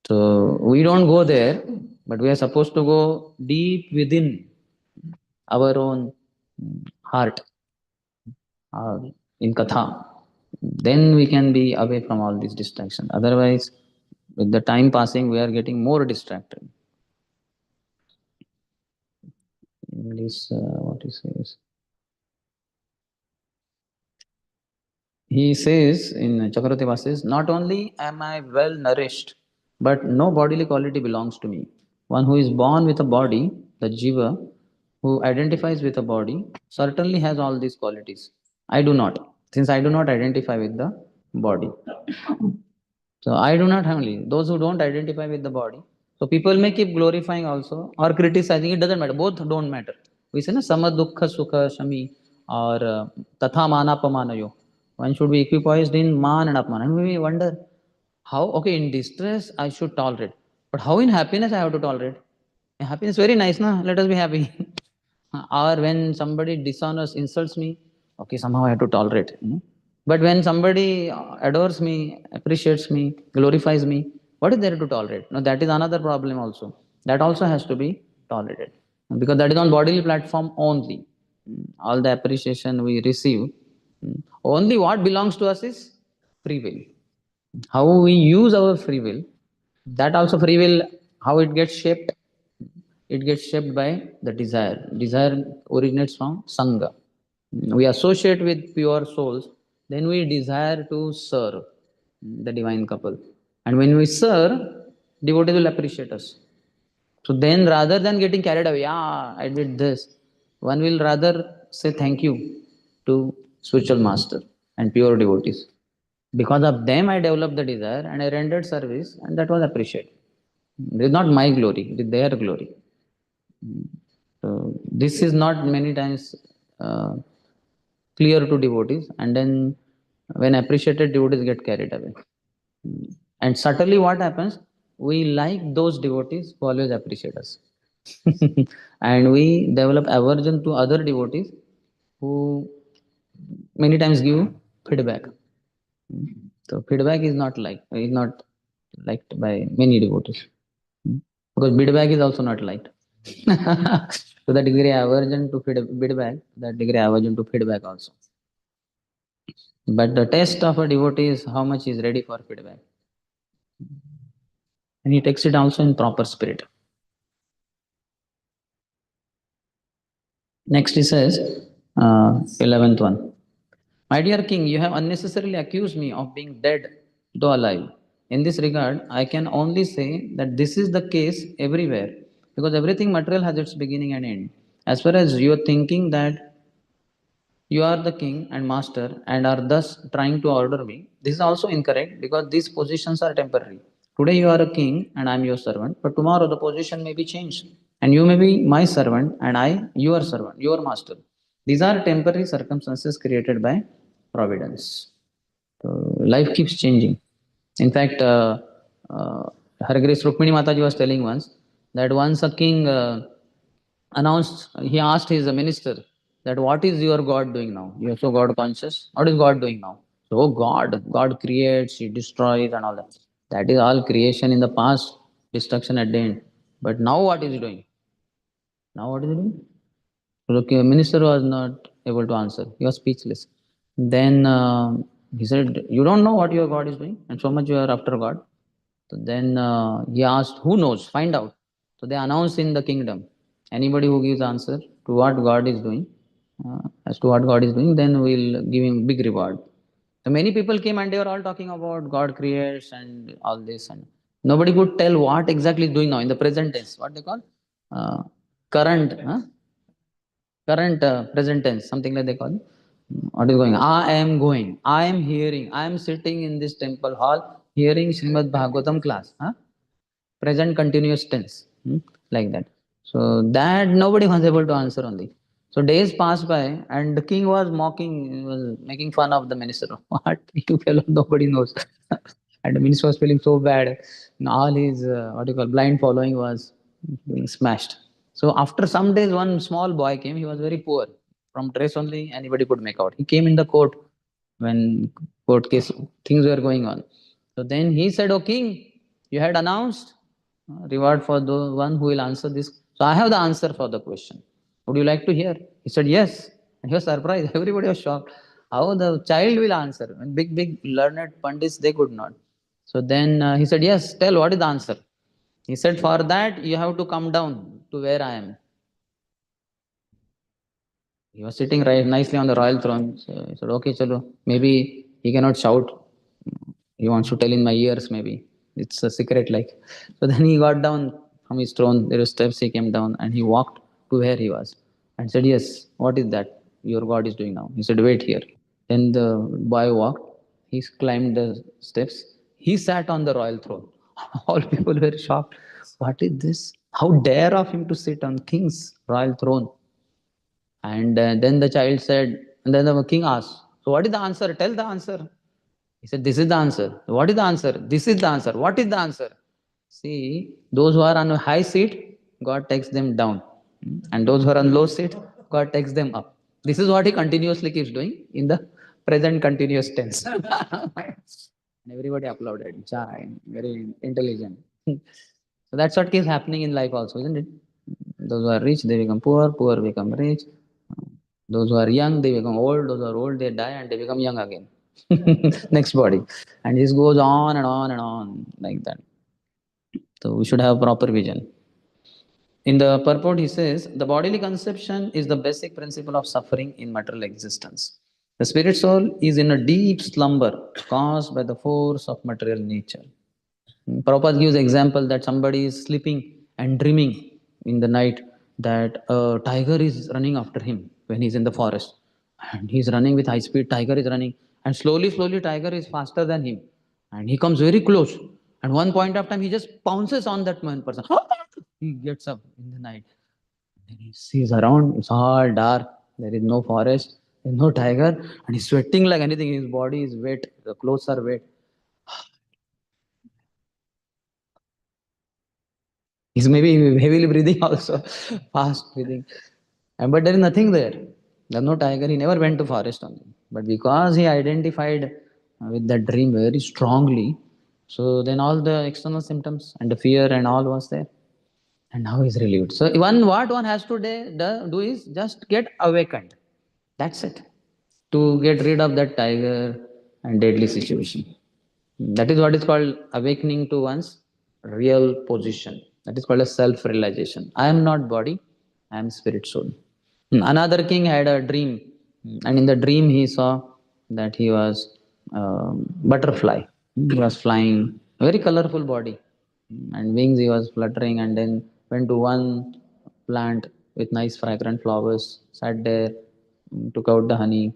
So we don't go there, but we are supposed to go deep within our own heart, in katha. Then we can be away from all these distractions. Otherwise, with the time passing, we are getting more distracted. This, what he says. He says in Chakravarti Vasis, not only am I well nourished, but no bodily quality belongs to me. One who is born with a body, the jiva, who identifies with a body, certainly has all these qualities. I do not, since I do not identify with the body. So I do not have only those who don't identify with the body. So people may keep glorifying also or criticizing. It doesn't matter. Both don't matter. We say na sama dukkha sukha shami or tatha manapamanayo. One should be equipoised in man and apman. And we wonder how, okay, in distress I should tolerate, but how in happiness I have to tolerate? In happiness, very nice, na? Let us be happy. Or when somebody dishonors, insults me, okay, somehow I have to tolerate. But when somebody adores me, appreciates me, glorifies me, what is there to tolerate? No, that is another problem also. That also has to be tolerated because that is on bodily platform only. All the appreciation we receive, only what belongs to us is free will. How we use our free will, that also free will, how it gets shaped, it gets shaped by the desire. Desire originates from sangha. We associate with pure souls, then we desire to serve the divine couple, and when we serve, devotees will appreciate us. So then rather than getting carried away, yeah, I did this, one will rather say thank you to spiritual master and pure devotees. Because of them I developed the desire and I rendered service, and that was appreciated. It is not my glory, it is their glory. So this is not many times clear to devotees, and then when appreciated, devotees get carried away. And subtly, what happens? We like those devotees who always appreciate us, and we develop aversion to other devotees who many times give feedback. So feedback is not liked by many devotees. Because feedback is also not liked. To the degree aversion to feedback, that degree aversion to feedback also. But the test of a devotee is how much he is ready for feedback. And he takes it also in proper spirit. Next he says, 11th one. My dear king, you have unnecessarily accused me of being dead, though alive. In this regard, I can only say that this is the case everywhere, because everything material has its beginning and end. As far as you are thinking that you are the king and master and are thus trying to order me, this is also incorrect because these positions are temporary. Today you are a king and I am your servant, but tomorrow the position may be changed and you may be my servant and I your servant, your master. These are temporary circumstances created by providence. So life keeps changing. In fact, Her Grace Rukmini Mataji was telling once that once a king announced, he asked his minister that what is your God doing now? You are so God conscious. What is God doing now? So, oh God creates, He destroys, and all that. That is all creation in the past, destruction at the end. But now what is He doing? Now what is He doing? So the minister was not able to answer. He was speechless. Then he said, "You don't know what your God is doing, and so much you are after God." So then he asked, "Who knows? Find out." So they announced in the kingdom, anybody who gives answer to what God is doing, as to what God is doing, then we'll give him big reward. So many people came and they were all talking about God creates and all this, and nobody could tell what exactly is doing now in the present tense. What they call uh, current, current present tense, something like they call. What is going? I am going. I am hearing. I am sitting in this temple hall hearing Srimad Bhagavatam class. Present continuous tense, like that. So that nobody was able to answer only. So days passed by, and the king was mocking, he was making fun of the minister. What you fellow, nobody knows. And the minister was feeling so bad. And all his what you call blind following was being smashed. So after some days, one small boy came. He was very poor. From dress only, anybody could make out. He came in the court when court case things were going on. So then he said, "O king, you had announced reward for the one who will answer this. So I have the answer for the question. Would you like to hear?" He said, "Yes." And he was surprised. Everybody was shocked. How the child will answer? And big learned pandits, they could not. So then he said, "Yes, tell what is the answer." He said, "For that, you have to come down to where I am." He was sitting right nicely on the royal throne. So he said, "Okay, chalo. Maybe he cannot shout. He wants to tell in my ears, maybe. It's a secret, like." So then he got down from his throne. There were steps. He came down and he walked to where he was and said, "Yes, what is that your God is doing now?" He said, "Wait here." Then the boy walked. He climbed the steps. He sat on the royal throne. All people were shocked. What is this? How dare of him to sit on king's royal throne? And then the child said, and then the king asked, So what is the answer? Tell the answer. He said, this is the answer. What is the answer? This is the answer. What is the answer? See, those who are on a high seat, God takes them down. And those who are on low seat, God takes them up. This is what he continuously keeps doing in the present continuous tense. And everybody applauded. Chai, very intelligent. So that's what keeps happening in life also, isn't it? Those who are rich, they become poor, poor become rich. Those who are young, they become old. Those who are old, they die and they become young again. Next body. And this goes on and on and on like that. So we should have proper vision. In the purport, he says, the bodily conception is the basic principle of suffering in material existence. The spirit soul is in a deep slumber caused by the force of material nature. Prabhupada gives example that somebody is sleeping and dreaming in the night that a tiger is running after him when he's in the forest. And he's running with high speed, tiger is running. And slowly, slowly, tiger is faster than him. And he comes very close. And one point of time, he just pounces on that one person. He gets up in the night. And he sees around, it's all dark. There is no forest, there's no tiger. And he's sweating like anything. His body is wet, the clothes are wet. He's maybe heavily breathing also, fast breathing. But there is nothing there. There's no tiger. He never went to forest only. But because he identified with that dream very strongly, so then all the external symptoms and the fear and all was there. And now he's relieved. So what one has to do is just get awakened. That's it. To get rid of that tiger and deadly situation. That is what is called awakening to one's real position. That is called a self-realization. I am not body, I am spirit soul. Another king had a dream, and in the dream he saw that he was butterfly. He was flying, very colorful body, and wings he was fluttering, and then went to one plant with nice fragrant flowers, sat there, took out the honey,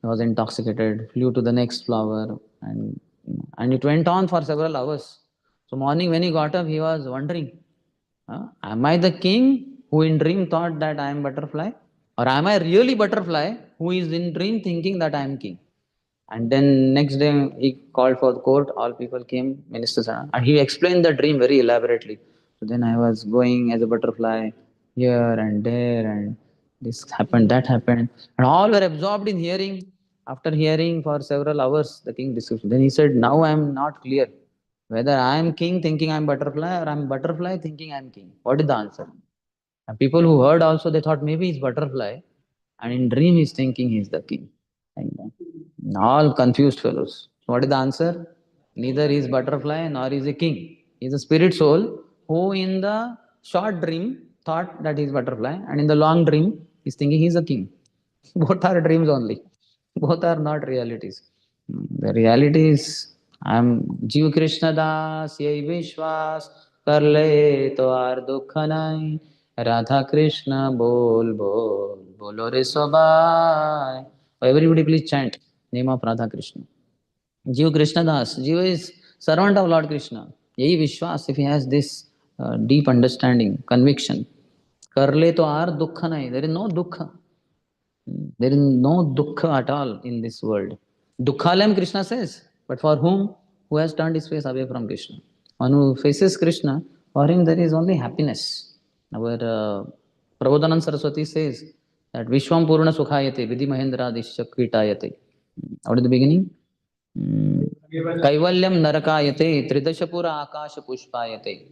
was intoxicated, flew to the next flower, and it went on for several hours. So morning when he got up, he was wondering, am I the king who in dream thought that I am butterfly? Or am I really butterfly who is in dream thinking that I am king? And then next day he called for the court, all people came, ministers, and he explained the dream very elaborately. So then I was going as a butterfly here and there, and this happened, that happened. And all were absorbed in hearing. After hearing for several hours the king discussed. Then he said, now I am not clear whether I am king thinking I am butterfly or I am butterfly thinking I am king. What is the answer? And people who heard also, they thought maybe he's butterfly, and in dream he's thinking he's the king. Like that. All confused fellows. What is the answer? Neither is butterfly nor is a king. He's a spirit soul who in the short dream thought that he's butterfly, and in the long dream he's thinking he's a king. Both are dreams only. Both are not realities. The reality is I'm Jeev Krishna Das, Yai Vishwas, कर ले तो are दुख नहीं राधा कृष्ण बोल बोल बोलो रे सबाई. Everybody please chant name of Radha Krishna. Jeev Krishna Das. Jeev is servant of Lord Krishna. Yahi Vishwas, if he has this deep understanding, conviction. Kar le to aar dukha nahi. There is no dukha. There is no dukkha at all in this world. Dukkhalayam, Krishna says, but for whom? Who has turned his face away from Krishna. One who faces Krishna, for him there is only happiness. Our Prabodhanand Saraswati says that Vishwam Purna Sukhayate, Vidhi Mahendra Dishya Kvitayate. What is the beginning? Kaivalyam Narakayate, Tridashapura Akasha Pushpayate.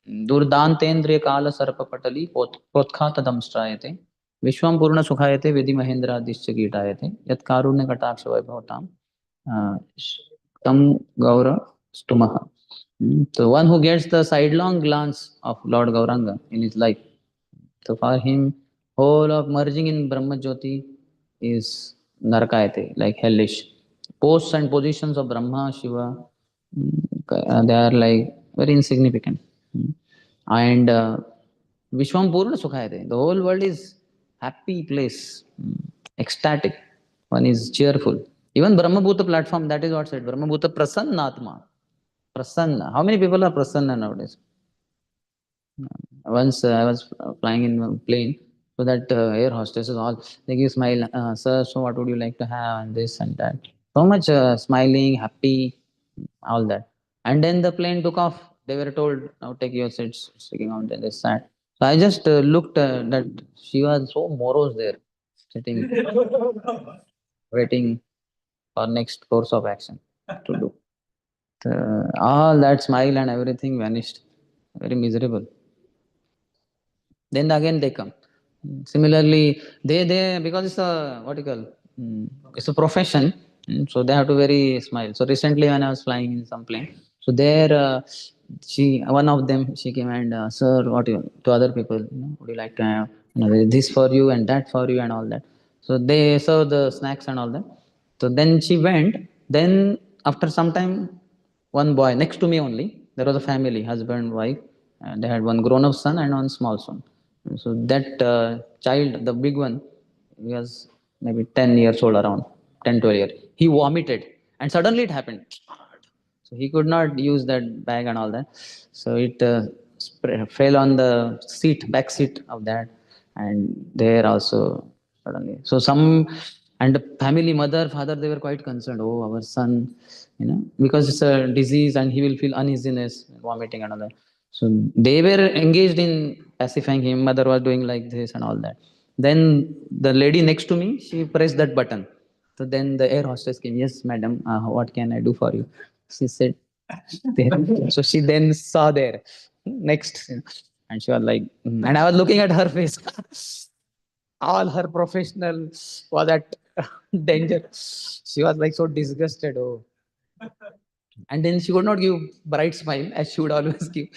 Durdantendriya Kala Sarpapatali, Potkha Tadamstrayate. विश्वम पूर्ण सुखायते विधि महेंद्रादिश्च कीटायते यत् कारुण्य कटाक्ष वैभवताम तम गौर स्तुमः. So one who gets the sidelong glance of Lord Gauranga in his life, so for him whole of merging in Brahma Jyoti is narakayate, like hellish. Posts and positions of Brahma, Shiva, they are like very insignificant. And Vishwam Purna Sukhayate, the whole world is happy place, ecstatic. One is cheerful. Even Brahmabhuta platform, that is what said. Brahmabhuta Prasannatma. Prasanna. How many people are Prasanna nowadays? Once I was flying in a plane. So that air hostesses all, they give smile, sir, so what would you like to have, and this and that. So much smiling, happy, all that. And then the plane took off. They were told, now take your seats, sticking out, and they sat. So I just looked that she was so morose there, sitting, waiting for next course of action to do. All that smile and everything vanished. Very miserable. Then again they come. Similarly, they because it's a what you call, it's a profession, so they have to very smile. So recently when I was flying in some plane, so there she one of them she came and sir, what you to other people, would you like to have, this for you and that for you and all that. So they serve the snacks and all that. So then she went. Then after some time, one boy next to me only. There was a family, husband, wife, and they had one grown-up son and one small son. So that child, the big one, he was maybe 10 years old, around 10, 12 years. He vomited, and suddenly it happened. So he could not use that bag and all that. So it fell on the seat, back seat of that, and there also suddenly. So some and the family, mother, father, they were quite concerned. Oh, our son, because it's a disease and he will feel uneasiness, vomiting and all that. So they were engaged in pacifying him. Mother was doing like this and all that. Then the lady next to me, she pressed that button. So then the air hostess came. Yes, madam. What can I do for you? She said. There. So she then saw there next, and she was like, and I was looking at her face. All her professional was at danger. She was like so disgusted. Oh, and then she could not give bright smile as she would always give.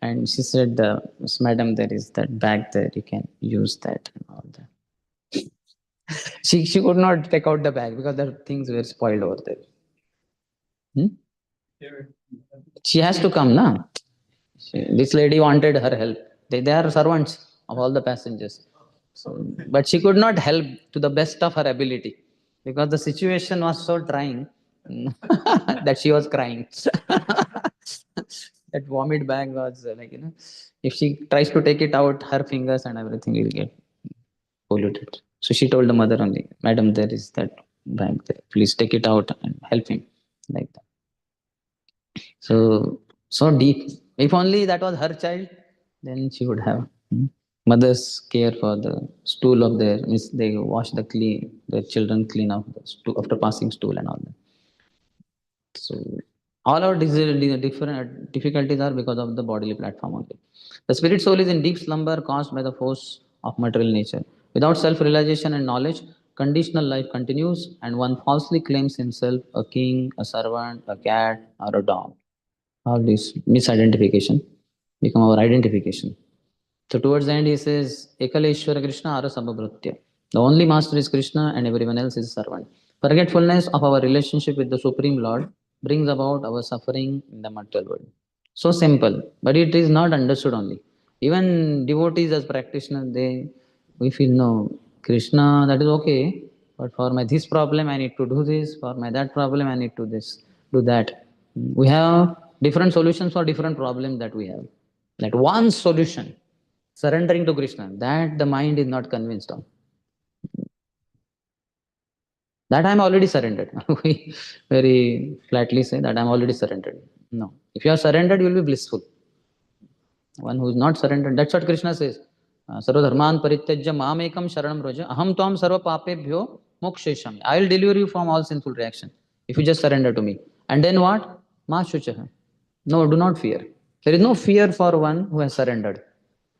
And she said, Miss Madam, there is that bag there. You can use that and all that. She could not take out the bag because the things were spoiled over there. Hmm? She has to come, na? This lady wanted her help. They are servants of all the passengers. So, but she could not help to the best of her ability because the situation was so trying that she was crying. That vomit bag was if she tries to take it out, her fingers and everything will get polluted. So she told the mother only, Madam, there is that bag there. Please take it out and help him. Like that. So, so deep. If only that was her child, then she would have. Mothers care for the stool of their, means they wash their children clean up the stool after passing stool and all that. So, all our different difficulties are because of the bodily platform only. The spirit soul is in deep slumber caused by the force of material nature. Without self realization and knowledge, conditional life continues, and one falsely claims himself a king, a servant, a cat, or a dog. All this misidentification become our identification. So towards the end, he says, Ekaleshwara Krishna Ara Sabhabhritya. The only master is Krishna and everyone else is servant. Forgetfulness of our relationship with the Supreme Lord brings about our suffering in the material world. So simple, but it is not understood only. Even devotees as practitioners, we feel no, Krishna, that is okay, but for my this problem I need to do this, for my that problem I need to do that. We have different solutions for different problems that we have. That one solution, surrendering to Krishna, that the mind is not convinced of. That I'm already surrendered. We very flatly say that I'm already surrendered. No. If you are surrendered, you will be blissful. One who is not surrendered, that's what Krishna says. Sarva dharman parityajya mamekam sharanam vraja aham tvam sarva papebhyo moksheshami. I will deliver you from all sinful reaction if you just surrender to me. And then what? Ma shuchaha. No, do not fear. There is no fear for one who has surrendered.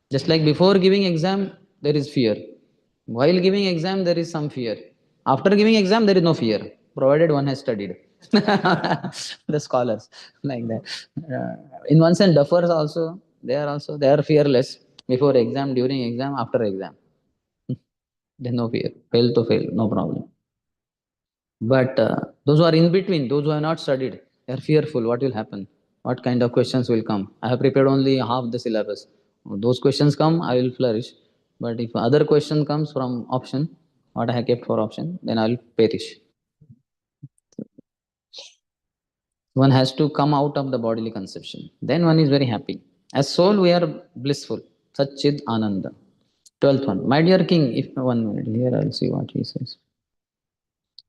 Just like before giving exam, there is fear. While giving exam, there is some fear. After giving exam, there is no fear, provided one has studied. The scholars like that. In one sense, duffers also they are fearless before exam, during exam, after exam. There's no fear. Fail to fail, no problem. But those who are in between, those who have not studied, they are fearful. What will happen? What kind of questions will come? I have prepared only half the syllabus. Those questions come, I will flourish. But if other question comes from option, what I have kept for option, then I will perish. One has to come out of the bodily conception. Then one is very happy. As soul, we are blissful. Satchid Ananda. 12th one. My dear king, if 1 minute here, I'll see what he says.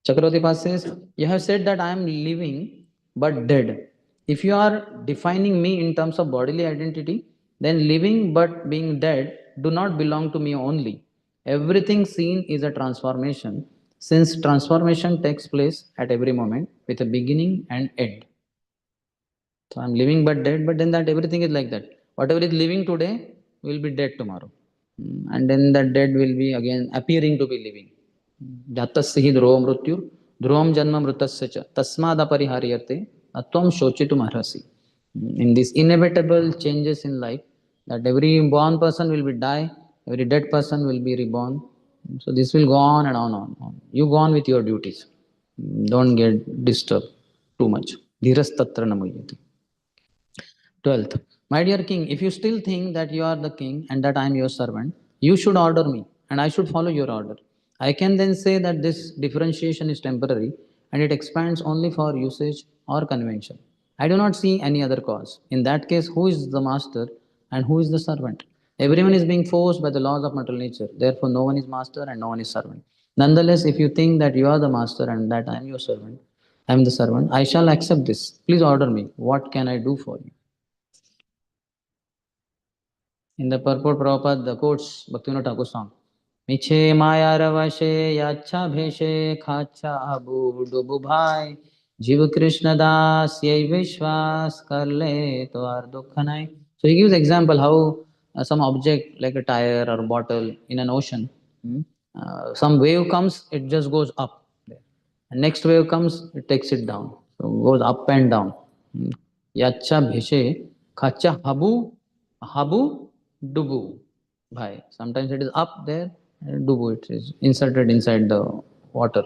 Chakravarti says, you have said that I am living but dead. If you are defining me in terms of bodily identity, then living but being dead do not belong to me only. Everything seen is a transformation, since transformation takes place at every moment with a beginning and end. So I'm living but dead, but then that everything is like that. Whatever is living today will be dead tomorrow. And then that dead will be again appearing to be living. जातस्य हि ध्रुवो मृत्युर् ध्रुवं जन्म मृतस्य च तस्माद् अपरिहार्यते न त्वं शोचितुम् अर्हसि. In these inevitable changes in life, that every born person will be die, every dead person will be reborn. So this will go on and on and on. You go on with your duties. Don't get disturbed too much. Dhirastatra namuyati. 12th. My dear king, if you still think that you are the king and that I am your servant, you should order me and I should follow your order. I can then say that this differentiation is temporary and it expands only for usage or convention. I do not see any other cause. In that case, who is the master and who is the servant? Everyone is being forced by the laws of material nature. Therefore, no one is master and no one is servant. Nonetheless, if you think that you are the master and that I am your servant, I am the servant, I shall accept this. Please order me. What can I do for you? In the purport, Prabhupada quotes Bhaktivinoda Thakur song. Miche maya ravashe yacha bheshe khacha abu dubu bhai Jiva Krishna das yai vishwas karle to ar dukhanai. So he gives example how some object like a tire or bottle in an ocean, some wave comes, it just goes up. And next wave comes, it takes it down. So it goes up and down. Yacha bheshe khacha habu dubu bhai. Sometimes it is up there, and dubu it is inserted inside the water.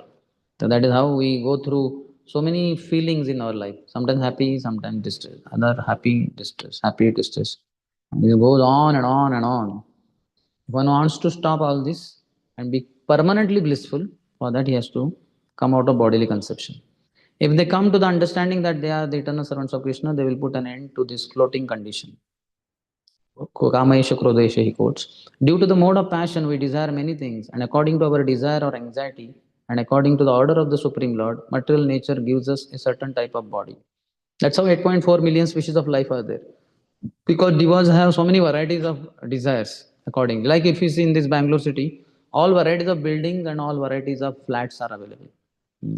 So that is how we go through so many feelings in our life. Sometimes happy, sometimes distress. Other happy, distress. And it goes on and on and on. If one wants to stop all this and be permanently blissful, for that he has to come out of bodily conception. If they come to the understanding that they are the eternal servants of Krishna, they will put an end to this floating condition. Kamaesha Krodesha he quotes. Due to the mode of passion, we desire many things, and according to our desire or anxiety, and according to the order of the Supreme Lord, material nature gives us a certain type of body. That's how 8.4 million species of life are there. Because divas have so many varieties of desires accordingly. Like if you see in this Bangalore city, all varieties of buildings and all varieties of flats are available.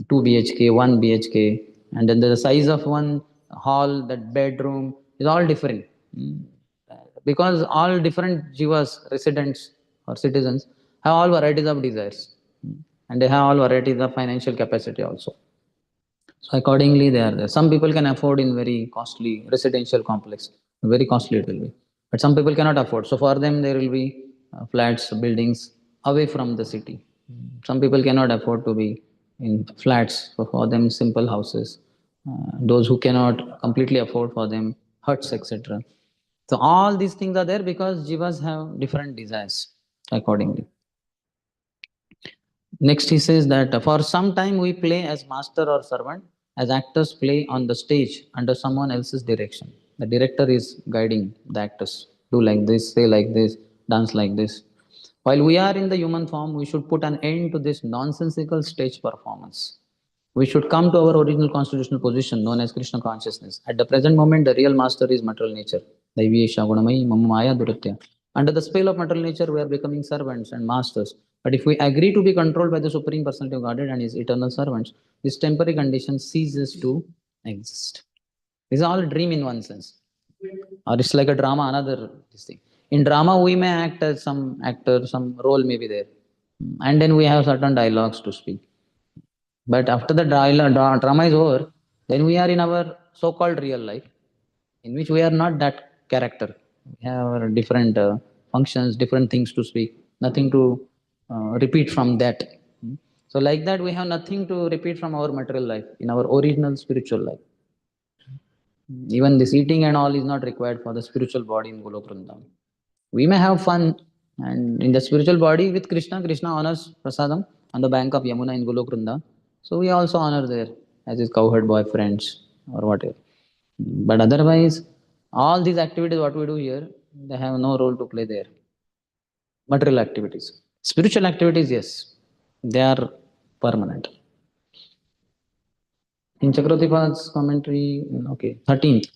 2 BHK, 1 BHK, and then the size of one hall, that bedroom is all different. Because all different jivas, residents or citizens, have all varieties of desires. And they have all varieties of financial capacity also. So accordingly, they are there. Some people can afford in very costly residential complex, very costly it will be. But some people cannot afford. So for them, there will be flats, buildings away from the city. Some people cannot afford to be in flats. So for them, simple houses. Those who cannot completely afford, for them, huts, etc. So all these things are there because jivas have different desires accordingly. Next, he says that for some time we play as master or servant, as actors play on the stage under someone else's direction. The director is guiding the actors. Do like this, say like this, dance like this. While we are in the human form, we should put an end to this nonsensical stage performance. We should come to our original constitutional position known as Krishna consciousness. At the present moment, the real master is material nature. Daiviyesha gunamayi mama maya duratya. Under the spell of material nature, we are becoming servants and masters. But if we agree to be controlled by the Supreme Personality of Godhead and His eternal servants, this temporary condition ceases to exist. This is all a dream in one sense. Or it's like a drama, another this thing. In drama, we may act as some actor, some role may be there. And then we have certain dialogues to speak. But after the drama is over, then we are in our so-called real life, in which we are not that character. We have our different functions, different things to speak, nothing to repeat from that. So like that, we have nothing to repeat from our material life, in our original spiritual life. Even this eating and all is not required for the spiritual body in Golok Vrindavan. We may have fun and in the spiritual body with Krishna, Krishna honors prasadam on the bank of Yamuna in Golok Vrindavan. So we also honor there as his cowherd boyfriends or whatever. But otherwise, all these activities what we do here, they have no role to play there. material activities. Spiritual activities, yes, they are permanent. In Chakravarti's commentary, okay, 13th,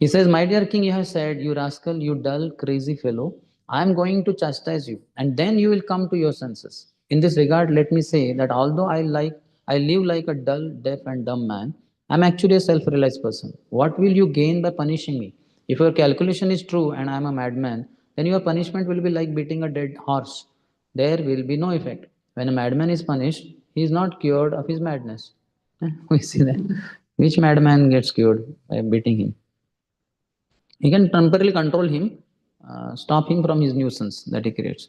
he says, "My dear king, you have said, you rascal, you dull, crazy fellow, I am going to chastise you, and then you will come to your senses. In this regard, let me say that although I live like a dull, deaf, and dumb man, I am actually a self-realized person. What will you gain by punishing me? If your calculation is true and I am a madman, then your punishment will be like beating a dead horse. There will be no effect. When a madman is punished, he is not cured of his madness." We see that. Which madman gets cured by beating him? He can temporarily control him, stop him from his nuisance that he creates.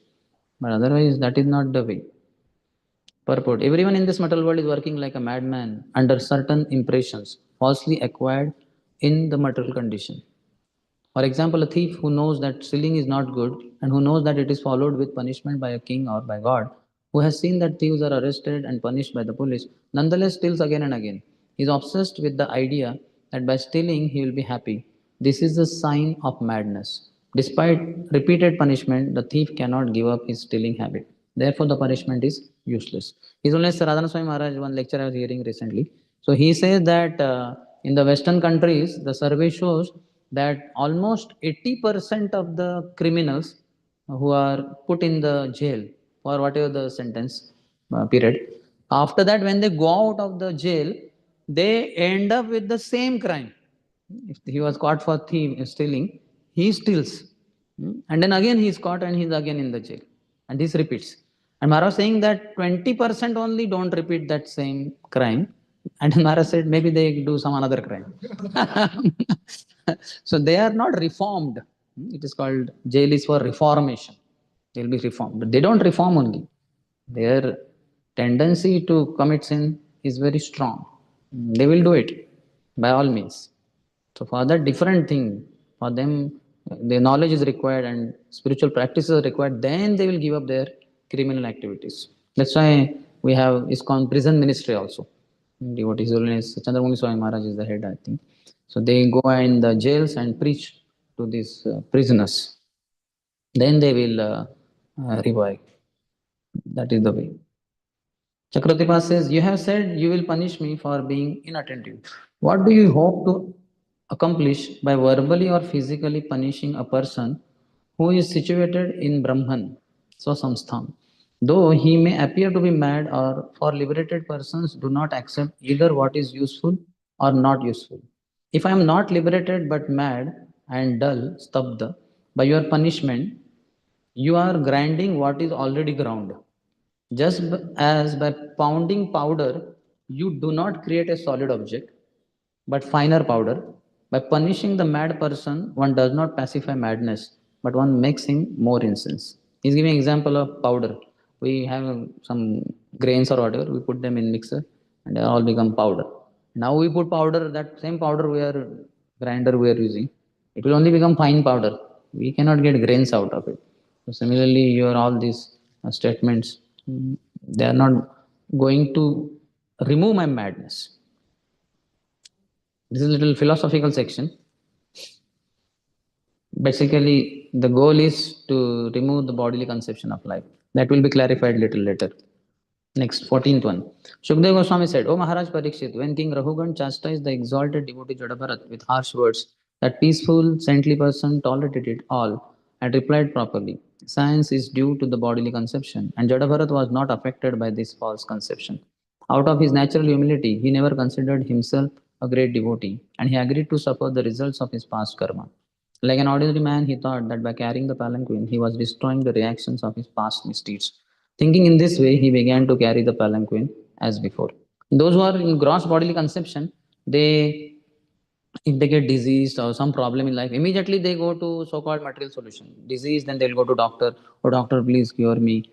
But otherwise, that is not the way. Purport. Everyone in this material world is working like a madman under certain impressions falsely acquired in the material condition. For example, a thief who knows that stealing is not good and who knows that it is followed with punishment by a king or by God, who has seen that thieves are arrested and punished by the police, nonetheless steals again and again. He is obsessed with the idea that by stealing he will be happy. This is a sign of madness. Despite repeated punishment, the thief cannot give up his stealing habit. Therefore, the punishment is useless. His Holiness Radhana Swami Maharaj, one lecture I was hearing recently. So he says that in the Western countries, the survey shows that almost 80% of the criminals who are put in the jail for whatever the sentence period, after that, when they go out of the jail, they end up with the same crime. If he was caught for stealing, he steals. And then again he is caught and he is again in the jail. And this repeats. And Maharaj saying that 20% only don't repeat that same crime. And Maharaj said maybe they do some another crime. So they are not reformed. It is called jail is for reformation. They will be reformed. But they don't reform only. Their tendency to commit sin is very strong. They will do it by all means. So for that different thing, for them, the knowledge is required and spiritual practices are required. Then they will give up their criminal activities. That's why we have ISKCON prison ministry also. Devotees Holiness Chandramouli Swami Maharaj is the head, I think. So they go in the jails and preach to these prisoners. Then they will revive. That is the way. Chakratipa says, "You have said you will punish me for being inattentive. What do you hope to accomplish by verbally or physically punishing a person who is situated in Brahman, Swasamstham? Though he may appear to be mad, or for liberated persons do not accept either what is useful or not useful. If I am not liberated but mad and dull, stabda, by your punishment, you are grinding what is already ground. Just as by pounding powder, you do not create a solid object, but finer powder. By punishing the mad person, one does not pacify madness, but one makes him more incense." He's giving example of powder. We have some grains or whatever, we put them in mixer and they all become powder. Now we put powder, that same powder we are grinder we are using, it will only become fine powder. We cannot get grains out of it. So similarly, your all these statements, they are not going to remove my madness. This is a little philosophical section. Basically, the goal is to remove the bodily conception of life. That will be clarified little later. Next, 14th one. Shukdev Goswami said, "O Maharaj Parikshit, when King Rahugan chastised the exalted devotee Jadabharat with harsh words, that peaceful, saintly person tolerated it all and replied properly. Science is due to the bodily conception, and Jadabharat was not affected by this false conception. Out of his natural humility, he never considered himself a great devotee, and he agreed to suffer the results of his past karma. Like an ordinary man, he thought that by carrying the palanquin, he was destroying the reactions of his past misdeeds. Thinking in this way, he began to carry the palanquin as before. Those who are in gross bodily conception, they, if they get diseased or some problem in life, immediately they go to so-called material solution. Disease, then they'll go to doctor. Oh, doctor, please cure me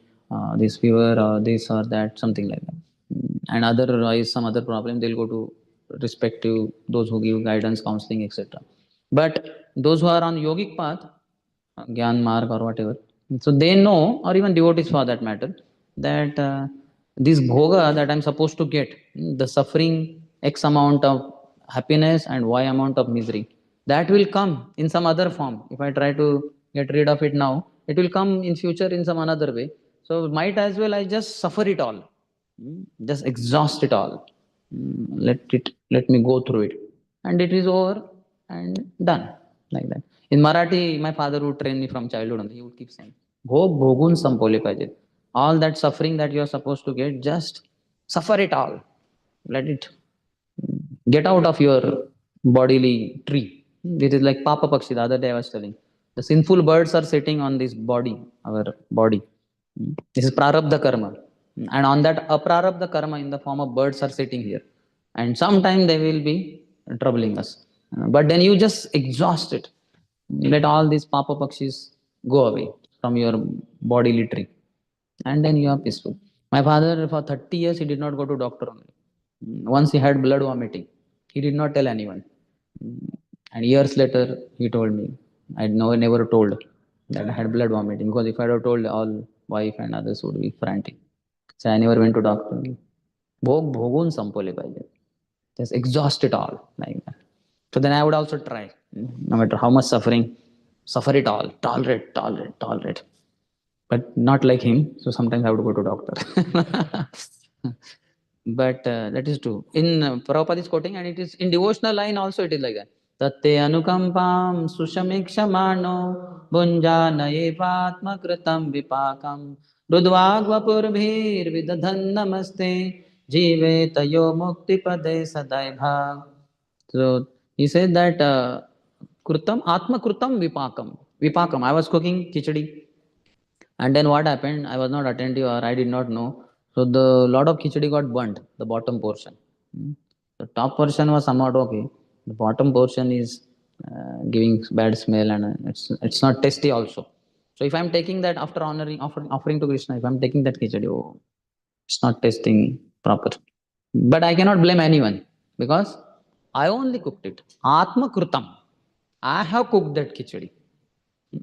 this fever or this or that, something like that. And otherwise, some other problem, they'll go to respective those who give guidance, counseling, etc. But those who are on yogic path, Gyan Marg or whatever, so they know, or even devotees for that matter, that this bhoga that I'm supposed to get, the suffering, X amount of happiness and Y amount of misery, that will come in some other form. If I try to get rid of it now, It will come in future in some another way. So might as well I just suffer it all. Just exhaust it all. Let me go through it. And it is over and done. Like that. In Marathi, my father would train me from childhood only. He would keep saying, Bhog bhogun sampole pahije. All that suffering that you are supposed to get, just suffer it all. Let it get out of your bodily tree. It is like Papa Pakshi, the other day I was telling. The sinful birds are sitting on this body, our body. This is prarabdha karma. And on that aprarabdha karma in the form of birds are sitting here. And sometime they will be troubling us. But then you just exhaust it. Let all these Papa Pakshis go away from your bodily tree. And then you are peaceful. My father, for 30 years, he did not go to doctor only. Once he had blood vomiting. He did not tell anyone. And years later, he told me. I never told that I had blood vomiting, because if I had told, all wife and others would be frantic. So I never went to doctor. Bhog bhogun sampole pahije. Just exhaust it all like that. So then I would also try, no matter how much suffering, suffer it all, tolerate. But not like him. So sometimes I would go to doctor. But that is true. In Prabhupada is quoting, and it is in devotional line also it is like that. Tatte anukampam sushamikshamano bunjanayevatma kritam vipakam rudvagvapurbhir vidadhan namaste jive tayo mukti pade sadai bhag. So he said that krutam atma krutam vipakam. Vipakam. I was cooking khichdi. And then what happened? I was not attentive, or I did not know. So the lot of khichdi got burnt, the bottom portion. The top portion was somewhat okay. The bottom portion is giving bad smell, and it's not tasty also. So if I'm taking that after offering to Krishna, if I'm taking that khichdi, oh, it's not tasting proper. But I cannot blame anyone, because I only cooked it. Atma krutam. I have cooked that khichdi.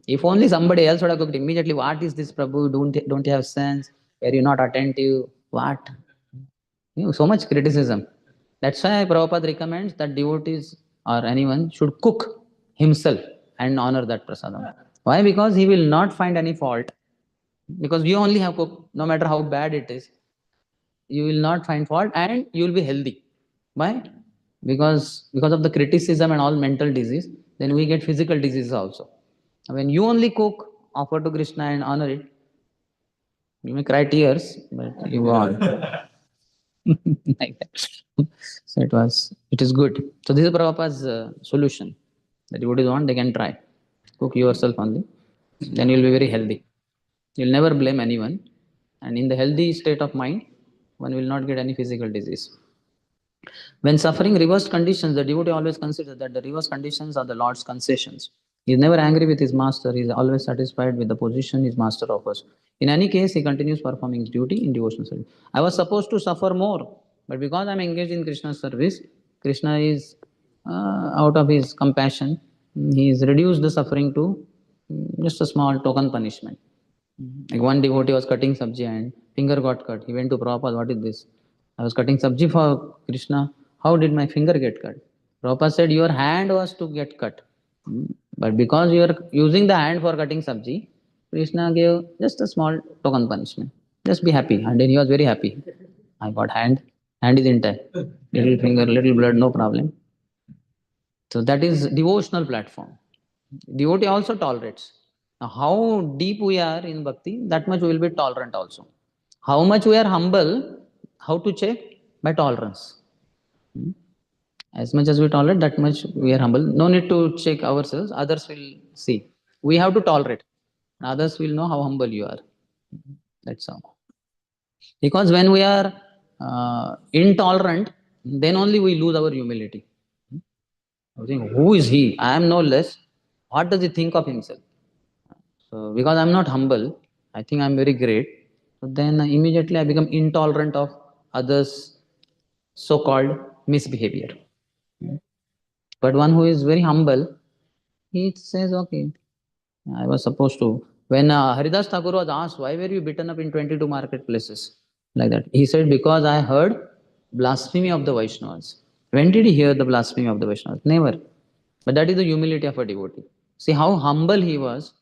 If only somebody else would have cooked immediately, what is this, Prabhu? Don't you have sense? Were you not attentive? What? So much criticism. That's why Prabhupada recommends that devotees or anyone should cook himself and honor that prasadam. Why? Because he will not find any fault. Because you only have cooked, no matter how bad it is, you will not find fault, and you will be healthy. Why? Because of the criticism and all mental disease, then we get physical diseases also. When you only cook, offer to Krishna and honor it, you may cry tears, but you go on. Like that. So it is good. So this is Prabhupada's solution. The devotees want, they can try. Cook yourself only. Then you'll be very healthy. You'll never blame anyone. And in the healthy state of mind, one will not get any physical disease. When suffering reversed conditions, the devotee always considers that the reverse conditions are the Lord's concessions. He is never angry with his master. He is always satisfied with the position his master offers. In any case, he continues performing his duty in devotional service. I was supposed to suffer more, but because I am engaged in Krishna's service, Krishna is, out of his compassion, he has reduced the suffering to just a small token punishment. Like one devotee was cutting sabji and finger got cut. He went to Prabhupada, what is this? I was cutting sabji for Krishna. How did my finger get cut? Prabhupada said, your hand was to get cut. But because you are using the hand for cutting sabji, Krishna gave just a small token punishment. Just be happy. And then he was very happy. I got hand. Hand is intact. Little finger, little blood, no problem. So that is devotional platform. Devotee also tolerates. Now, how deep we are in bhakti, that much we will be tolerant also. How much we are humble, how to check? By tolerance. As much as we tolerate, that much we are humble. No need to check ourselves. Others will see. We have to tolerate. Others will know how humble you are. That's how. Because when we are intolerant, then only we lose our humility. I think, who is he? I am no less. What does he think of himself? So because I'm not humble, I think I'm very great. So then immediately I become intolerant of others' so-called misbehavior. But one who is very humble, he says, okay, I was supposed to. When Haridas Thakur was asked, why were you beaten up in 22 marketplaces? Like that. He said, because I heard blasphemy of the Vaishnavas. When did he hear the blasphemy of the Vaishnavas? Never. But that is the humility of a devotee. See how humble he was.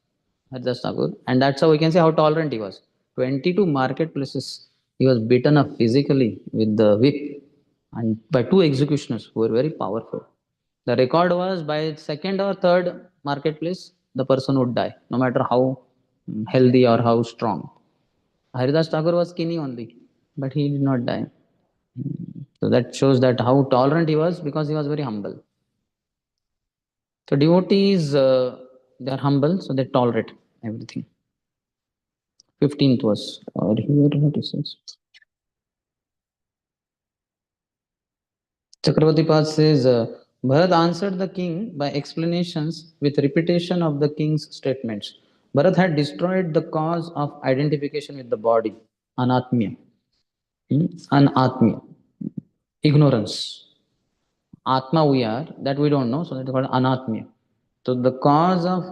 Haridas Thakur, and that's how we can say how tolerant he was. 22 marketplaces, he was beaten up physically with the whip and by two executioners who were very powerful. The record was by second or third marketplace, the person would die, no matter how healthy or how strong. Haridas Thakur was skinny only, but he did not die. So that shows that how tolerant he was because he was very humble. So devotees, they are humble, so they tolerate everything. 15th was, or here what it says. Chakravarti Pad says, Bharat answered the king by explanations with repetition of the king's statements. Bharat had destroyed the cause of identification with the body, anatmya. Anatmya, ignorance. Atma we are, that we don't know, so that is called anatmya. So the cause of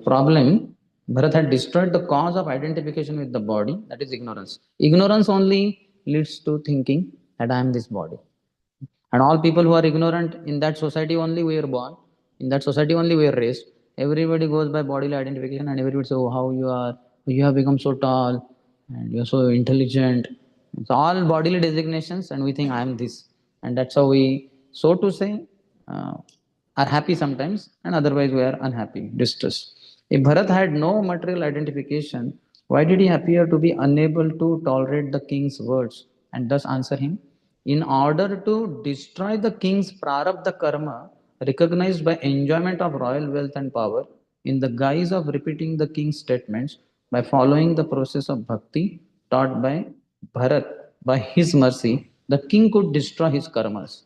problem, Bharat had destroyed the cause of identification with the body, that is ignorance. Ignorance only leads to thinking that I am this body. And all people who are ignorant in that society only we are born, in that society only we are raised. Everybody goes by bodily identification and everybody says, oh, how you are, you have become so tall and you are so intelligent. It's all bodily designations and we think I am this. And that's how we, so to say, uh, are happy sometimes and otherwise we are unhappy, distressed. If Bharat had no material identification, why did he appear to be unable to tolerate the king's words and thus answer him? In order to destroy the king's prarabdha karma, recognized by enjoyment of royal wealth and power, in the guise of repeating the king's statements, by following the process of bhakti taught by Bharat, by his mercy, the king could destroy his karmas.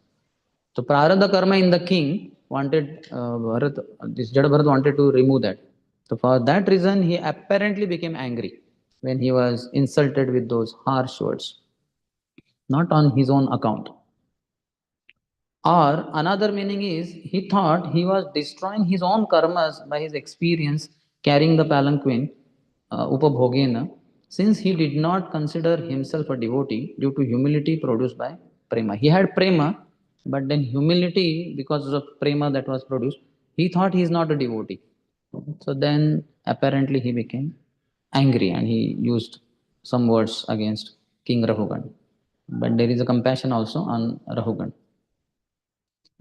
So prarabdha karma in the king wanted Bharat, this Jada Bharat wanted to remove that. So for that reason, he apparently became angry when he was insulted with those harsh words, not on his own account. Or another meaning is he thought he was destroying his own karmas by his experience carrying the palanquin upabhogena, since he did not consider himself a devotee due to humility produced by prema. He had prema, but then humility, because of prema that was produced, he thought he is not a devotee. So then apparently he became angry and he used some words against King Rahugan. But there is a compassion also on Rahugan.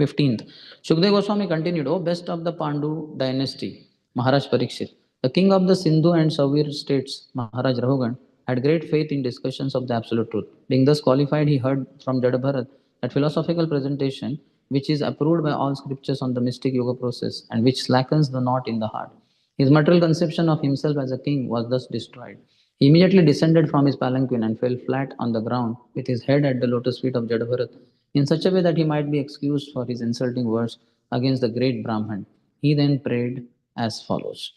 15th. Shukdev Goswami continued, O best of the Pandu dynasty, Maharaj Parikshit, the king of the Sindhu and Savir states, Maharaj Rahugan, had great faith in discussions of the absolute truth. Being thus qualified, he heard from Jada Bharat that philosophical presentation, which is approved by all scriptures on the mystic yoga process and which slackens the knot in the heart. His material conception of himself as a king was thus destroyed. He immediately descended from his palanquin and fell flat on the ground with his head at the lotus feet of Jadabharat in such a way that he might be excused for his insulting words against the great Brahman. He then prayed as follows.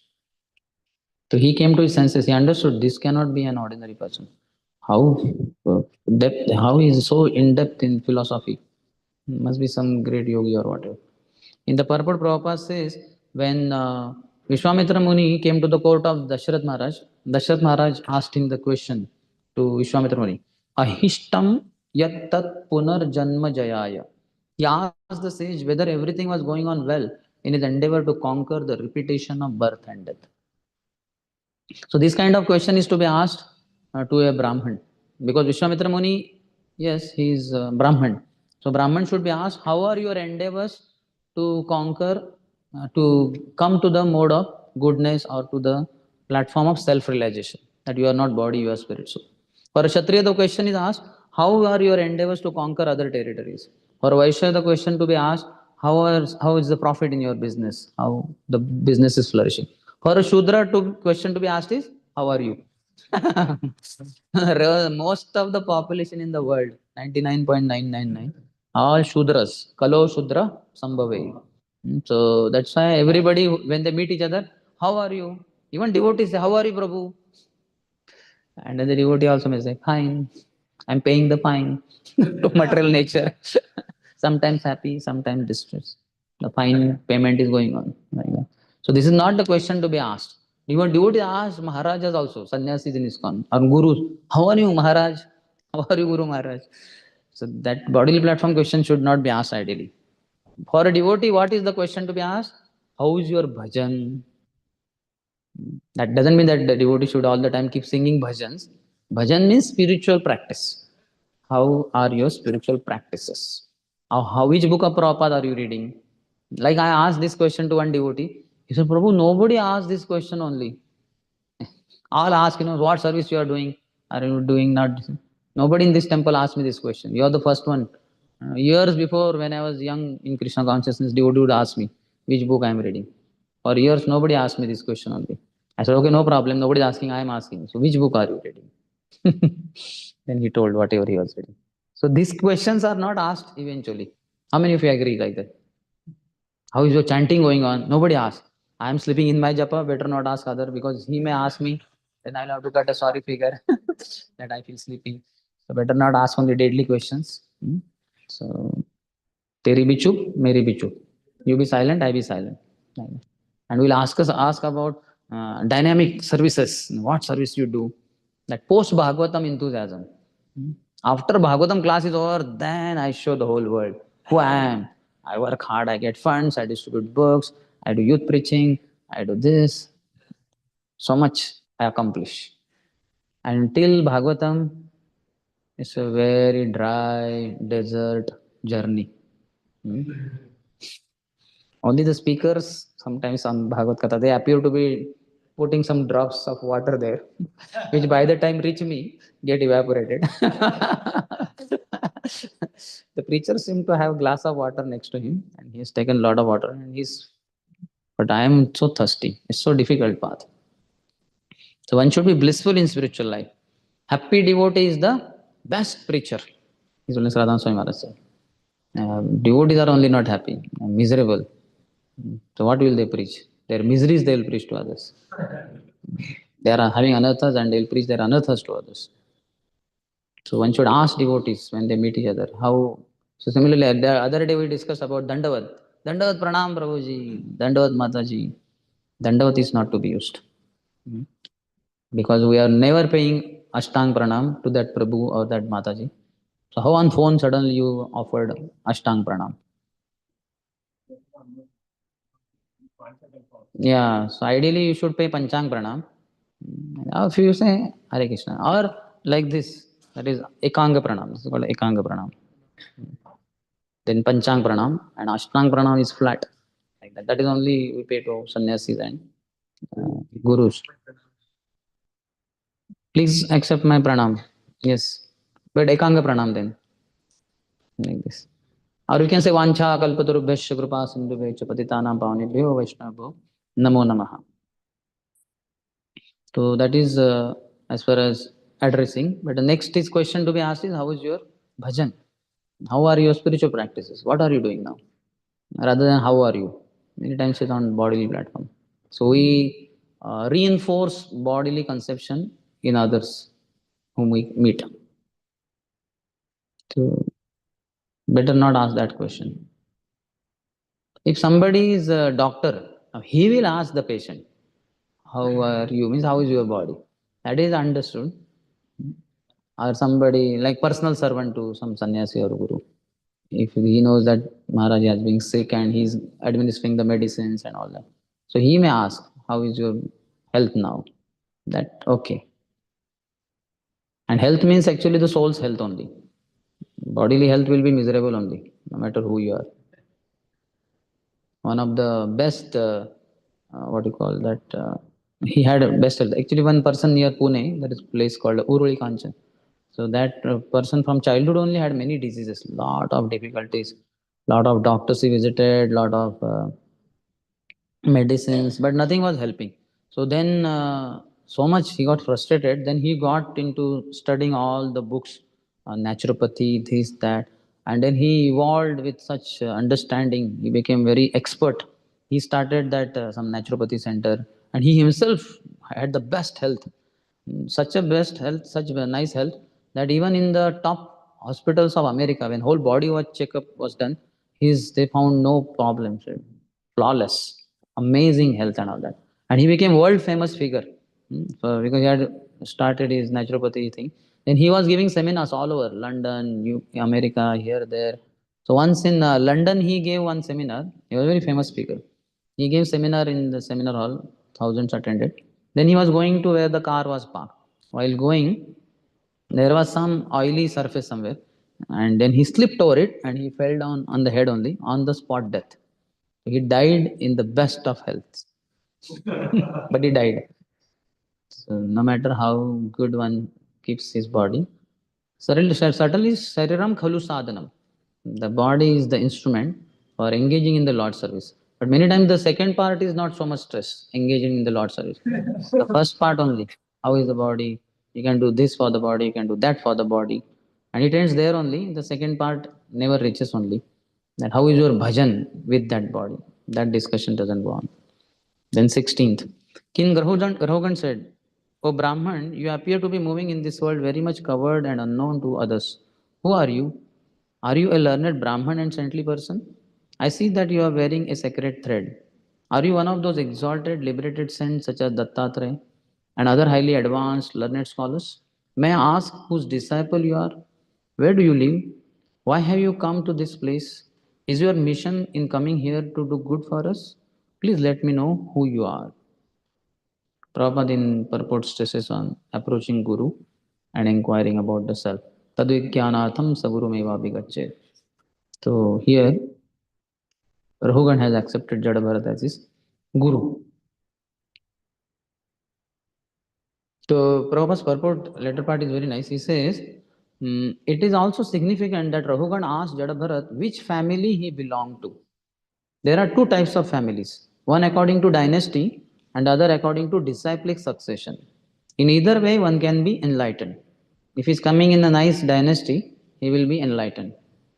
So he came to his senses. He understood this cannot be an ordinary person. How depth? How he is so in depth in philosophy? Must be some great yogi or whatever. In the purport, Prabhupada says when Vishwamitra Muni came to the court of Dashrath Maharaj asked him the question to Vishwamitra Muni, Ahishtam yat tat punar janma jayaya. He asked the sage whether everything was going on well in his endeavor to conquer the repetition of birth and death. So this kind of question is to be asked to a Brahman, because Vishwamitra Muni, yes, he is Brahman. So Brahman should be asked, how are your endeavors to conquer, to come to the mode of goodness or to the platform of self-realization, that you are not body, you are spirit. So for a Kshatriya, the question is asked, how are your endeavors to conquer other territories? For a Vaishya, the question to be asked, how is the profit in your business? How the business is flourishing? For a Shudra, question to be asked is, how are you? Most of the population in the world, 99.999, all Shudras. Kalo Shudra Sambhave. So that's why everybody, when they meet each other, how are you? Even devotees say, how are you, Prabhu? And then the devotee also may say, fine. I'm paying the fine to material nature. Sometimes happy, sometimes distressed. The fine payment is going on. Like that. So this is not the question to be asked. Even devotee ask Maharajas also, sannyasis in ISKCON, or gurus, how are you, Maharaj? How are you, Guru Maharaj? So that bodily platform question should not be asked ideally. For a devotee, what is the question to be asked? How is your bhajan? That doesn't mean that the devotee should all the time keep singing bhajans. Bhajan means spiritual practice. How are your spiritual practices? Which book of Prabhupada are you reading? Like I asked this question to one devotee. He said, Prabhu, nobody asked this question only. All ask, what service you are doing? Are you doing not? Nobody in this temple asked me this question. You are the first one. Years before, when I was young in Krishna consciousness, devotee would ask me which book I am reading. For years, nobody asked me this question only. I said, okay, no problem. Nobody is asking, I am asking. So, which book are you reading? Then he told whatever he was reading. So, these questions are not asked eventually. How many of you agree like that? How is your chanting going on? Nobody asks. I am sleeping in my japa, better not ask other because he may ask me, then I'll have to cut a sorry figure that I feel sleeping. So better not ask only deadly questions. So Teri bhi chup, meri bhi chup. You be silent, I be silent. And we'll ask about dynamic services. What service you do? That post Bhagavatam enthusiasm. After Bhagavatam class is over, then I show the whole world who I am. I work hard, I get funds, I distribute books, I do youth preaching, I do this. So much I accomplish. Until Bhagavatam, it's a very dry desert journey. Only the speakers, sometimes on Bhagavad Gita, they appear to be putting some drops of water there, which by the time reach me, get evaporated. The preacher seemed to have a glass of water next to him, and he has taken a lot of water, and but I am so thirsty. It's so difficult path. So one should be blissful in spiritual life. Happy devotee is the best preacher. Is only Radhan Swami Maharaj said. Devotees are only not happy, miserable. So what will they preach? Their miseries they will preach to others. They are having anarthas and they will preach their anarthas to others. So one should ask devotees when they meet each other how. So similarly, the other day we discussed about Dandavat. Dandavat Pranam Prabhuji, Dandavat Mataji. Dandavat is not to be used. Because we are never paying Ashtang Pranam to that Prabhu or that Mataji. So how on phone suddenly you offered Ashtang Pranam? Yeah, so ideally you should pay Panchang Pranam. Now if you say Hare Krishna or like this, that is Ekanga Pranam. This is called Ekanga Pranam. Then Panchang Pranam and Ashtang Pranam is flat. Like that. That is only we pay to sannyasis and gurus. Please accept my pranam. Yes. But Ekanga Pranam then. Like this. Or you can say Vancha Kalpatarubhyasya Kripa Sindhubhya Patitanam Pavanebhyo Vaishnavabho Namo Namaha. So that is as far as addressing. But the next is question to be asked is how is your bhajan? How are your spiritual practices? What are you doing now? Rather than how are you? Many times it's on bodily platform. So we reinforce bodily conception in others whom we meet. So better not ask that question. If somebody is a doctor, he will ask the patient, how are you? Means how is your body? That is understood. Or somebody like personal servant to some sannyasi or guru. If he knows that Maharaj is being sick and he's administering the medicines and all that. So he may ask, how is your health now? That okay. And health means actually the soul's health only. Bodily health will be miserable only, no matter who you are. One of the best, what you call that, he had best health. Actually, one person near Pune, that is a place called Uruli Kanchan. So that person from childhood only had many diseases, lot of difficulties, lot of doctors he visited, lot of medicines, but nothing was helping. So then, so much he got frustrated. Then he got into studying all the books on naturopathy, this, that, and then he evolved with such understanding. He became very expert. He started that some naturopathy center, and he himself had the best health. Such a best health, such a nice health that even in the top hospitals of America, when whole body was checkup was done, they found no problems, flawless, amazing health and all that. And he became world famous figure. So because he had started his naturopathy thing, then he was giving seminars all over London, America, here, there. So once in London, he gave one seminar. He was a very famous speaker. He gave seminar in the seminar hall. thousands attended. Then he was going to where the car was parked. While going, there was some oily surface somewhere, and then he slipped over it and he fell down on the head only, on the spot death. He died in the best of health, but he died. So no matter how good one keeps his body, certainly Shariram Khalu Sadhanam. The body is the instrument for engaging in the Lord's service. But many times the second part is not so much stress, engaging in the Lord's service. The first part only, how is the body? You can do this for the body, you can do that for the body. And it ends there only. The second part never reaches only. That how is your bhajan with that body? That discussion doesn't go on. Then 16th, King Grahogan said, O Brahman, you appear to be moving in this world very much covered and unknown to others. Who are you? Are you a learned Brahman and saintly person? I see that you are wearing a sacred thread. Are you one of those exalted, liberated saints such as Dattatreya and other highly advanced, learned scholars? May I ask whose disciple you are? Where do you live? Why have you come to this place? Is your mission in coming here to do good for us? Please let me know who you are. Prabhupada in purport stresses on approaching Guru and inquiring about the self. Tadvigyanatham sagurumeva bigacche. So here, Rahugan has accepted Jadabharat as his Guru. So Prabhupada's purport later part is very nice. He says, it is also significant that Rahugan asked Jadabharat which family he belonged to. There are two types of families, one according to dynasty and other according to disciplic succession. In either way, one can be enlightened. If he is coming in a nice dynasty, he will be enlightened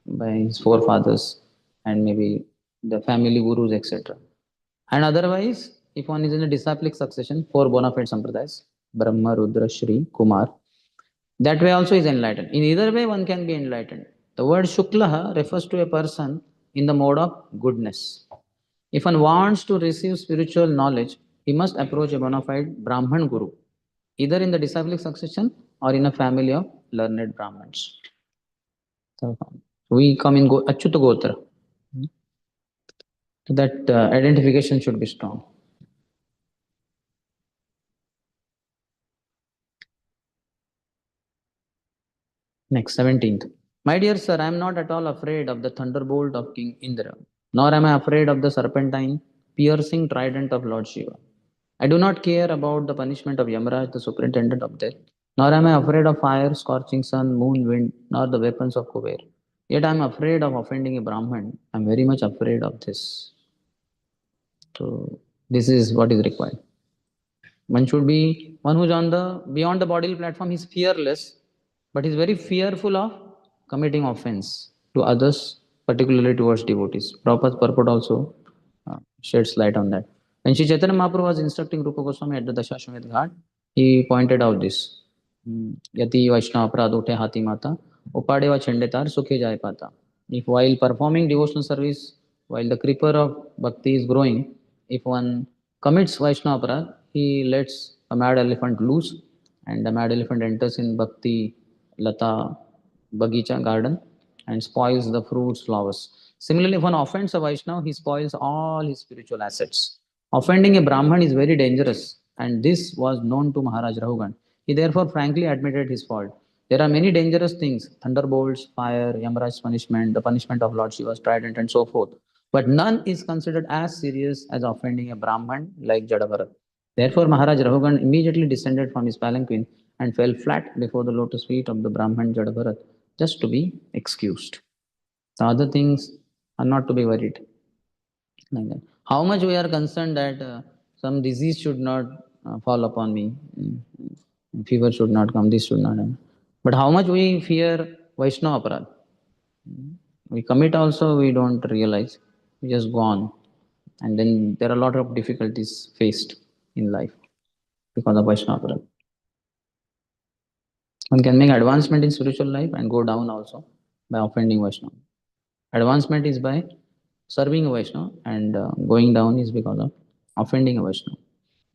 by his forefathers and maybe the family gurus, etc. And otherwise, if one is in a disciplic succession, four bona fide sampradayas, Brahma, Rudra, Shri, Kumar, that way also is enlightened. In either way, one can be enlightened. The word Shuklaha refers to a person in the mode of goodness. If one wants to receive spiritual knowledge, he must approach a bona fide Brahman Guru, either in the disciplic succession or in a family of learned Brahmins. So we come in Achyuta Gotra. So that identification should be strong. Next, 17th. My dear sir, I am not at all afraid of the thunderbolt of King Indra, nor am I afraid of the serpentine, piercing trident of Lord Shiva. I do not care about the punishment of Yamaraj, the superintendent of death, nor am I afraid of fire, scorching sun, moon, wind, nor the weapons of Kuber. Yet I am afraid of offending a Brahman. I am very much afraid of this. So, this is what is required. One should be one who's on the beyond the bodily platform. He's fearless, but he's very fearful of committing offense to others, particularly towards devotees. Prabhupada's purport also sheds light on that. When Sri Chaitanya Mahaprabhu was instructing Rupa Goswami at the Dashashwamedh Ghat, he pointed out this. Yati Vaishnava Pradothe Hati Mata, Upadeva Chendetar Sukhe Jai Pata. If while performing devotional service, while the creeper of bhakti is growing, if one commits Vaishnava Aparad, he lets a mad elephant loose, and the mad elephant enters in Bhakti Lata Bagicha garden and spoils the fruits, flowers. Similarly, if one offends a Vaishnava, he spoils all his spiritual assets. Offending a Brahman is very dangerous, and this was known to Maharaj Rahugan. He therefore frankly admitted his fault. There are many dangerous things, thunderbolts, fire, Yamaraj's punishment, the punishment of Lord Shiva's trident, and so forth. But none is considered as serious as offending a Brahman like Jadabharat. Therefore, Maharaj Rahugan immediately descended from his palanquin and fell flat before the lotus feet of the Brahman Jadabharat, just to be excused. The other things are not to be worried. Like that. How much we are concerned that some disease should not fall upon me, fever should not come, this should not happen. But how much we fear Vaishnava Aparad. We commit also, we don't realize. We just go on. And then there are a lot of difficulties faced in life because of Vaishnava Aparad. One can make advancement in spiritual life and go down also by offending Vaishnava. Advancement is by serving a Vaishnava, and going down is because of offending a Vaishnava.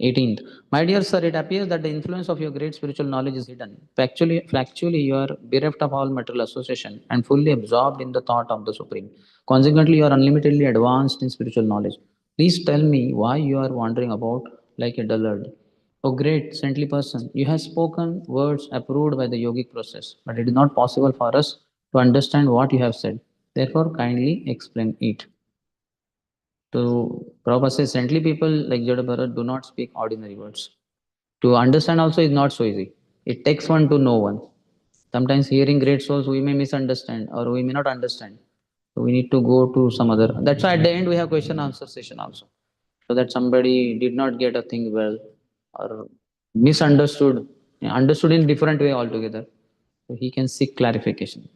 18th. My dear sir, it appears that the influence of your great spiritual knowledge is hidden. Factually, you are bereft of all material association and fully absorbed in the thought of the Supreme. Consequently, you are unlimitedly advanced in spiritual knowledge. Please tell me why you are wandering about like a dullard. O great saintly person, you have spoken words approved by the yogic process, but it is not possible for us to understand what you have said. Therefore, kindly explain it. So, Prabhupada says, saintly people like Jada Bharat do not speak ordinary words. To understand also is not so easy. It takes one to know one. Sometimes hearing great souls, we may misunderstand or we may not understand. So we need to go to some other. That's why at the end we have question answer session also. So that somebody did not get a thing well or misunderstood, understood in different way altogether. So he can seek clarification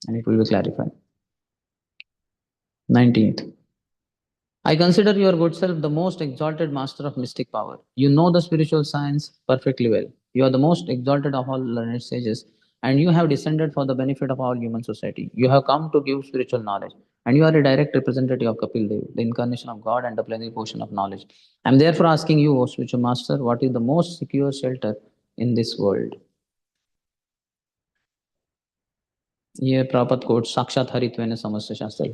and it will be clarified. 19th. I consider your good self the most exalted master of mystic power. You know the spiritual science perfectly well. You are the most exalted of all learned sages, and you have descended for the benefit of all human society. You have come to give spiritual knowledge, and you are a direct representative of Kapil Dev, the incarnation of God and the plenary portion of knowledge. I am therefore asking you, O spiritual master, what is the most secure shelter in this world? Here Prabhupada quotes Sakshat Haritvena Samasya Shastra.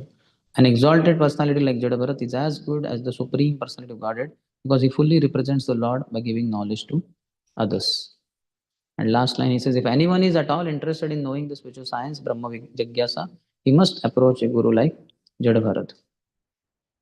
An exalted personality like Jadabharat is as good as the Supreme Personality of Godhead because he fully represents the Lord by giving knowledge to others. And last line he says, if anyone is at all interested in knowing the spiritual science, Brahma Jigyasa, he must approach a guru like Jadabharat.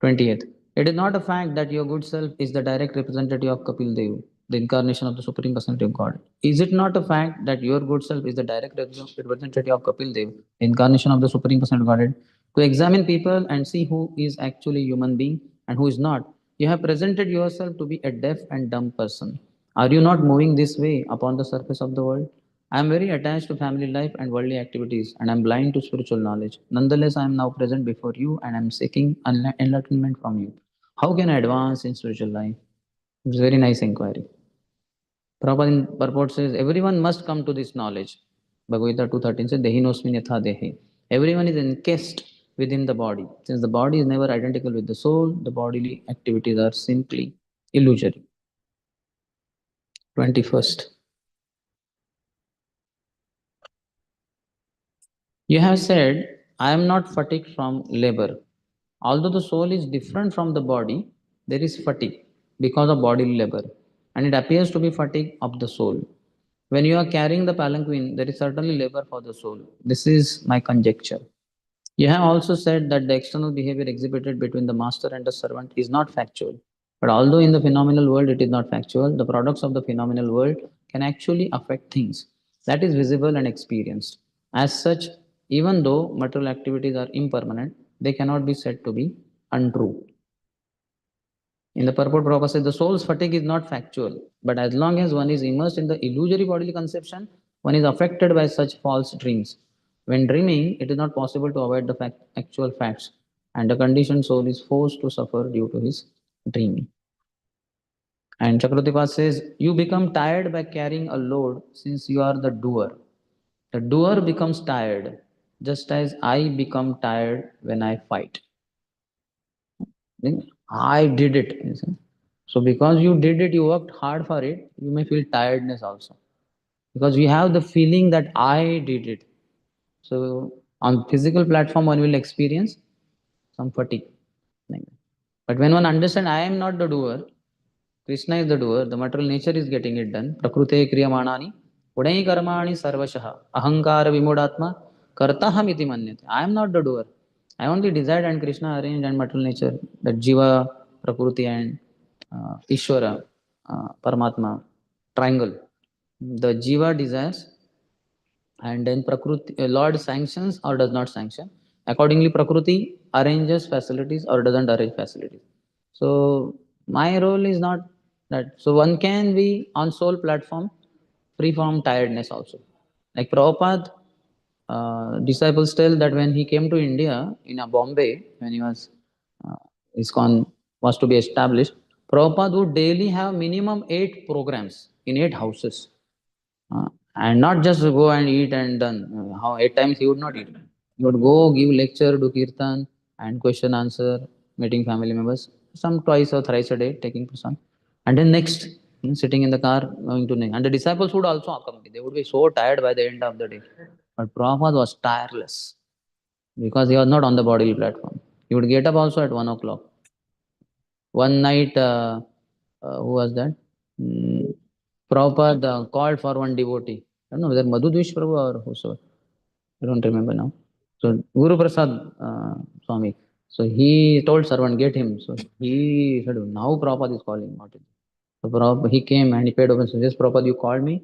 20th. It is not a fact that your good self is the direct representative of Kapil Dev, the incarnation of the Supreme Personality of God. Is it not a fact that your good self is the direct representative of Kapil Dev, the incarnation of the Supreme Personality of Godhead? To examine people and see who is actually human being and who is not, you have presented yourself to be a deaf and dumb person. Are you not moving this way upon the surface of the world? I am very attached to family life and worldly activities, and I am blind to spiritual knowledge. Nonetheless, I am now present before you and I am seeking enlightenment from you. How can I advance in spiritual life? It's a very nice inquiry. Prabhupada in purport says, everyone must come to this knowledge. Bhagavad Gita 2:13 says, Dehi nosmin yatha dehe. Everyone is encased within the body. Since the body is never identical with the soul, the bodily activities are simply illusory. 21st. You have said, I am not fatigued from labor. Although the soul is different from the body, there is fatigue because of bodily labor, and it appears to be fatigue of the soul. When you are carrying the palanquin, there is certainly labor for the soul. This is my conjecture. You have also said that the external behavior exhibited between the master and the servant is not factual. But although in the phenomenal world it is not factual, the products of the phenomenal world can actually affect things that is visible and experienced. As such, even though material activities are impermanent, they cannot be said to be untrue. In the purport, Prabhupada says the soul's fatigue is not factual, but as long as one is immersed in the illusory bodily conception, one is affected by such false dreams. When dreaming, it is not possible to avoid the actual facts, and the conditioned soul is forced to suffer due to his dreaming. And Chakravarti says, you become tired by carrying a load since you are the doer. The doer becomes tired, just as I become tired when I fight. I did it. So because you did it, you worked hard for it, you may feel tiredness also. Because we have the feeling that I did it. So on physical platform, one will experience some fatigue. But when one understands I am not the doer, Krishna is the doer, the material nature is getting it done. Prakrute kriyamanani, udai karmani sarvashaha, ahankara vimudatma, kartaham iti manyate. I am not the doer. I only decide and Krishna arranged and material nature, that Jiva, Prakriti and Ishvara, Paramatma, triangle. The Jiva desires and then Prakriti, Lord sanctions or does not sanction. Accordingly, Prakriti arranges facilities or doesn't arrange facilities. So my role is not that. So one can be on soul platform free from tiredness also. Like Prabhupada, disciples tell that when he came to India in Bombay, when he was uh, ISKCON was to be established, Prabhupada would daily have minimum 8 programs in 8 houses. And not just go and eat and done. How 8 times he would not eat. He would go give lecture, do kirtan, and question answer, meeting family members. Some twice or thrice a day, taking prasad. And then next, sitting in the car, going to next. And the disciples would also accompany. They would be so tired by the end of the day. But Prabhupada was tireless because he was not on the bodily platform. He would get up also at 1 o'clock. One night, who was that? Prabhupada called for one devotee. I don't know whether Madhudvish Prabhu or whoso. I don't remember now. So Guru Prasad Swami. So he told servant, get him. So he said, now Prabhupada is calling. What is it? So Prabhupada, he came and he paid obeisance. Yes, Prabhupada, you called me.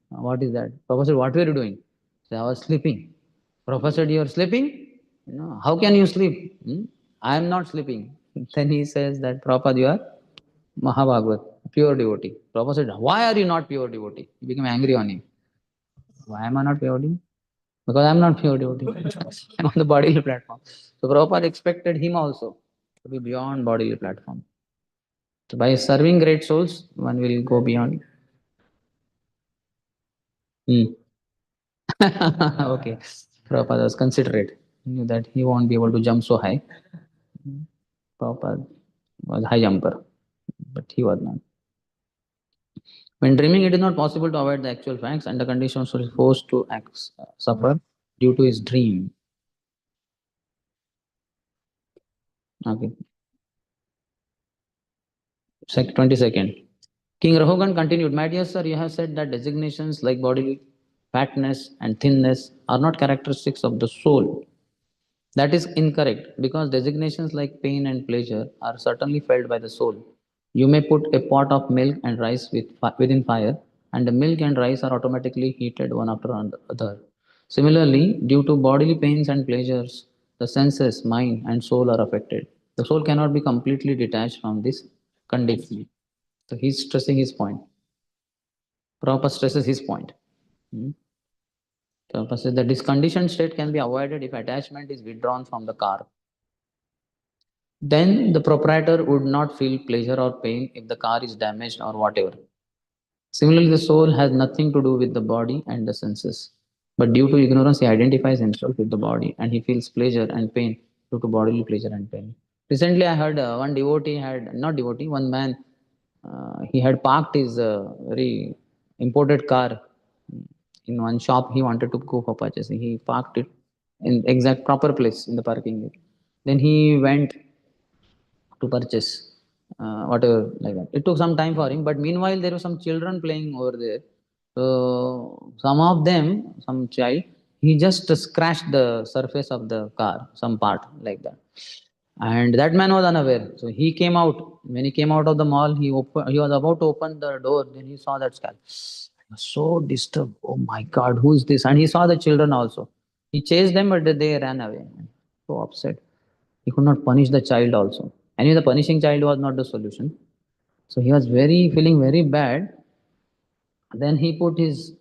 What is that? Prabhupada said, what were you doing? So I was sleeping. Prabhupada said, you are sleeping? No, how can you sleep? I am not sleeping. Then he says that Prabhupada, you are Mahabhagavat, pure devotee. Prabhupada said, why are you not pure devotee? He became angry on him. Why am I not pure devotee? Because I am not pure devotee. I am on the bodily platform. So Prabhupada expected him also to be beyond bodily platform. So by serving great souls, one will go beyond. Hmm. Okay. Prabhupada was considerate. He knew that he won't be able to jump so high. Prabhupada was a high jumper, but he was not. When dreaming, it is not possible to avoid the actual facts, and the conditions are forced to suffer due to his dream. Okay. 22nd. King Rahugan continued, my dear sir, you have said that designations like bodily fatness and thinness are not characteristics of the soul. That is incorrect because designations like pain and pleasure are certainly felt by the soul. You may put a pot of milk and rice within fire, and the milk and rice are automatically heated one after another. Similarly, due to bodily pains and pleasures, the senses, mind, and soul are affected. The soul cannot be completely detached from this condition. So he's stressing his point. Prabhupada stresses his point. Hmm. Prabhupada says that this conditioned state can be avoided if attachment is withdrawn from the car. Then the proprietor would not feel pleasure or pain if the car is damaged or whatever. Similarly, the soul has nothing to do with the body and the senses. But due to ignorance, he identifies himself with the body and he feels pleasure and pain due to bodily pleasure and pain. Recently, I heard one devotee had, not devotee, one man, he had parked his very imported car in one shop. He wanted to go for purchasing. He parked it in exact proper place in the parking area. Then he went to purchase whatever like that. It took some time for him, but meanwhile there were some children playing over there. So some of them, some child, he just scratched the surface of the car, some part like that. And that man was unaware. So he came out. When he came out of the mall, he was about to open the door. Then he saw that skull. He was so disturbed. Oh my God, who is this? And he saw the children also. He chased them, but they ran away. So upset. He could not punish the child also. Anyway, the punishing child was not the solution. So he was feeling very bad. Then he put his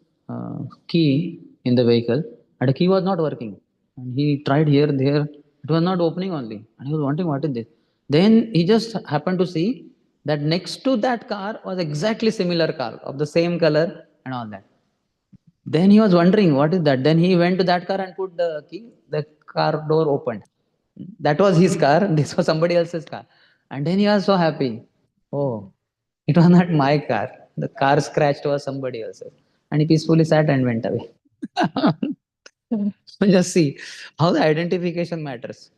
key in the vehicle, and the key was not working. And he tried here, there. It was not opening only. And he was wondering, what is this? Then he just happened to see that next to that car was exactly similar car of the same color and all that. Then he was wondering, what is that? Then he went to that car and put the key. The car door opened. That was his car. This was somebody else's car. And then he was so happy. Oh, it was not my car. The car scratched was somebody else's. And he peacefully sat and went away. So just see how the identification matters.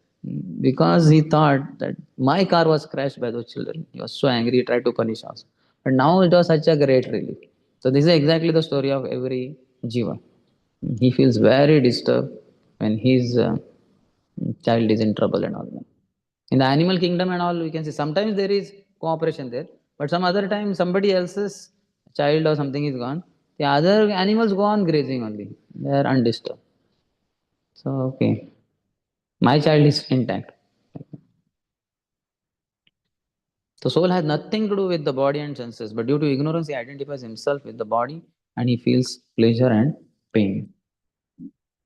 Because he thought that my car was crashed by those children. He was so angry, he tried to punish us. But now it was such a great relief. So this is exactly the story of every jiva. He feels very disturbed when his child is in trouble and all that. In the animal kingdom and all, we can see sometimes there is cooperation there, but some other time somebody else's child or something is gone. The other animals go on grazing only. They are undisturbed. So, okay, my child is intact. The soul has nothing to do with the body and senses, but due to ignorance, he identifies himself with the body and he feels pleasure and pain.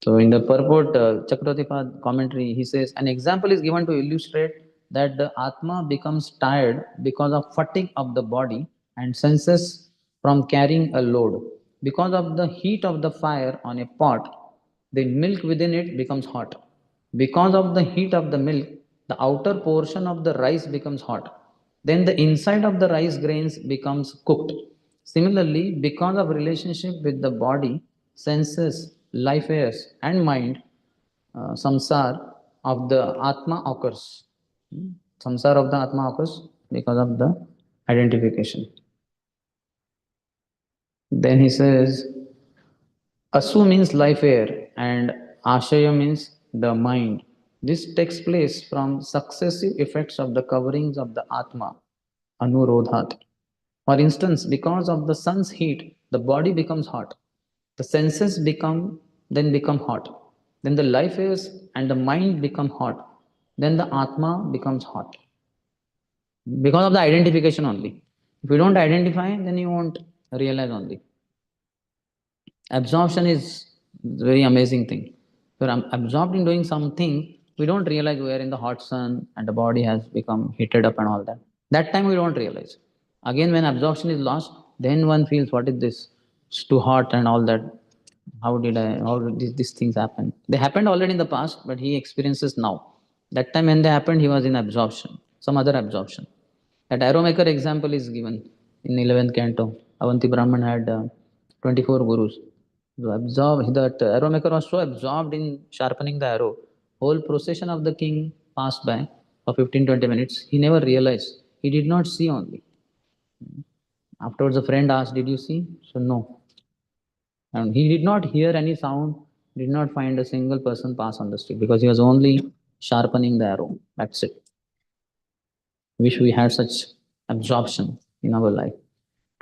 So in the purport, Chakravarti commentary, he says, an example is given to illustrate that the Atma becomes tired because of fatigue of the body and senses from carrying a load. Because of the heat of the fire on a pot, the milk within it becomes hot. Because of the heat of the milk, the outer portion of the rice becomes hot. Then the inside of the rice grains becomes cooked. Similarly, because of relationship with the body, senses, life airs, and mind, samsar of the Atma occurs. Samsara of the Atma occurs because of the Identification. Then he says, Asu means life air and Ashaya means the mind. This takes place from successive effects of the coverings of the Atma, Anurodhat. For instance, because of the sun's heat, the body becomes hot. The senses become hot. Then the life airs and the mind become hot. Then the Atma becomes hot. Because of the identification only. If you don't identify, then you won't realize only. Absorption is a very amazing thing. If you're absorbed in doing something, we don't realize we are in the hot sun and the body has become heated up and all that. That time we don't realize. Again, when absorption is lost, then one feels, what is this? It's too hot and all that. How did these things happen? They happened already in the past, but he experiences now. That time when they happened, he was in absorption, some other absorption. That arrow maker example is given in 11th canto. Avanti Brahman had 24 gurus. So that arrow maker was so absorbed in sharpening the arrow. Whole procession of the king passed by for 15-20 minutes. He never realized. He did not see only. Afterwards, a friend asked, Did you see? So, no. And he did not hear any sound, did not find a single person pass on the street because he was only sharpening the arrow. That's it. Wish we had such absorption in our life.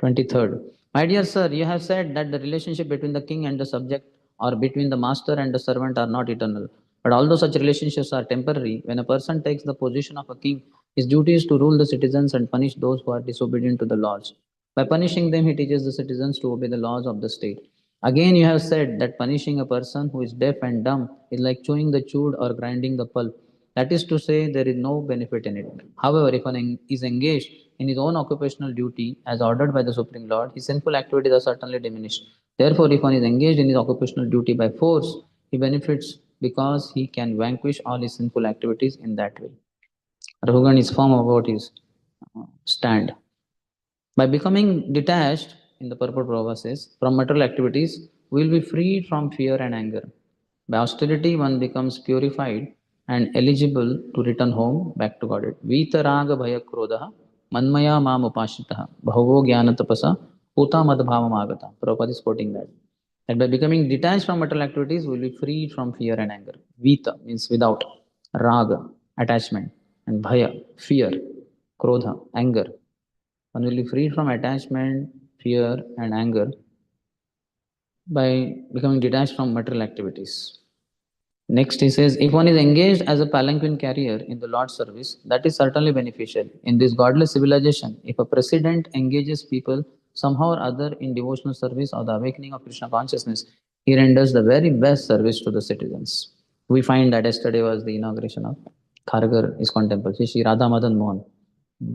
23rd. My dear sir, you have said that the relationship between the king and the subject or between the master and the servant are not eternal. But although such relationships are temporary, when a person takes the position of a king, his duty is to rule the citizens and punish those who are disobedient to the laws. By punishing them, he teaches the citizens to obey the laws of the state. Again, you have said that punishing a person who is deaf and dumb is like chewing the chewed or grinding the pulp. That is to say, there is no benefit in it. However, if one is engaged in his own occupational duty as ordered by the Supreme Lord, his sinful activities are certainly diminished. Therefore, if one is engaged in his occupational duty by force, he benefits because he can vanquish all his sinful activities in that way. Raghugan is firm about his stand. By becoming detached, in the purport Prabhupada says, from material activities, we will be freed from fear and anger. By austerity, one becomes purified and eligible to return home back to Godhead. Vitaraga bhaya krodha manmaya mam upashitaha bhavo jnana tapasa uta madbhavam agata. Prabhupada is quoting that. That by becoming detached from material activities, we will be freed from fear and anger. Vita means without, raga, attachment, and bhaya, fear, krodha, anger. One will be freed from attachment, fear, and anger by becoming detached from material activities. Next, he says, if one is engaged as a palanquin carrier in the Lord's service, that is certainly beneficial. In this godless civilization, if a president engages people somehow or other in devotional service or the awakening of Krishna consciousness, he renders the very best service to the citizens. We find that yesterday was the inauguration of Khargar ISKCON temple, Shri Radha Madan Mohan.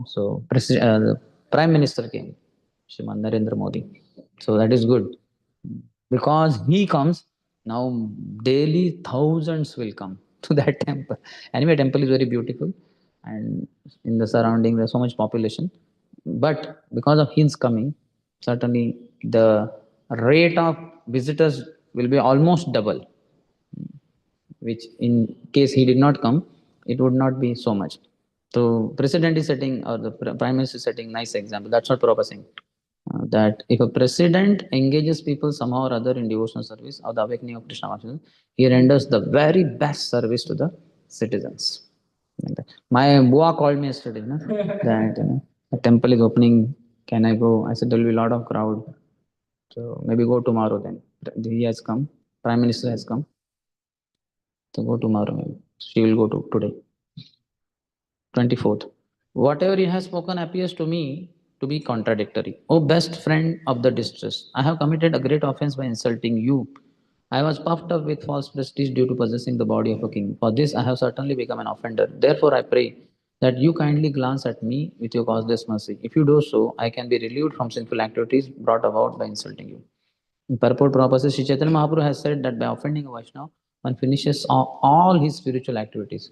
So, the Prime Minister came, Shriman Narendra Modi. So, that is good. Because he comes, now daily thousands will come to that temple. Anyway, temple is very beautiful and in the surrounding there's so much population. But because of his coming, certainly the rate of visitors will be almost double, which in case he did not come, it would not be so much. So president is setting or the prime minister is setting nice example. That's what Prabhupada saying. That if a president engages people somehow or other in devotional service or the awakening of Krishna consciousness, he renders the very best service to the citizens. Like that. My Bua called me yesterday, no? That the temple is opening. Can I go? I said there will be a lot of crowd. So maybe go tomorrow then. He has come. Prime Minister has come. So go tomorrow maybe. She will go to today. 24th. Whatever he has spoken appears to me to be contradictory. O best friend of the distress, I have committed a great offense by insulting you. I was puffed up with false prestige due to possessing the body of a king. For this, I have certainly become an offender. Therefore, I pray that you kindly glance at me with your causeless mercy. If you do so, I can be relieved from sinful activities brought about by insulting you. In purport purposes, Sri Chaitanya Mahaprabhu has said that by offending a Vaishnava, one finishes all his spiritual activities.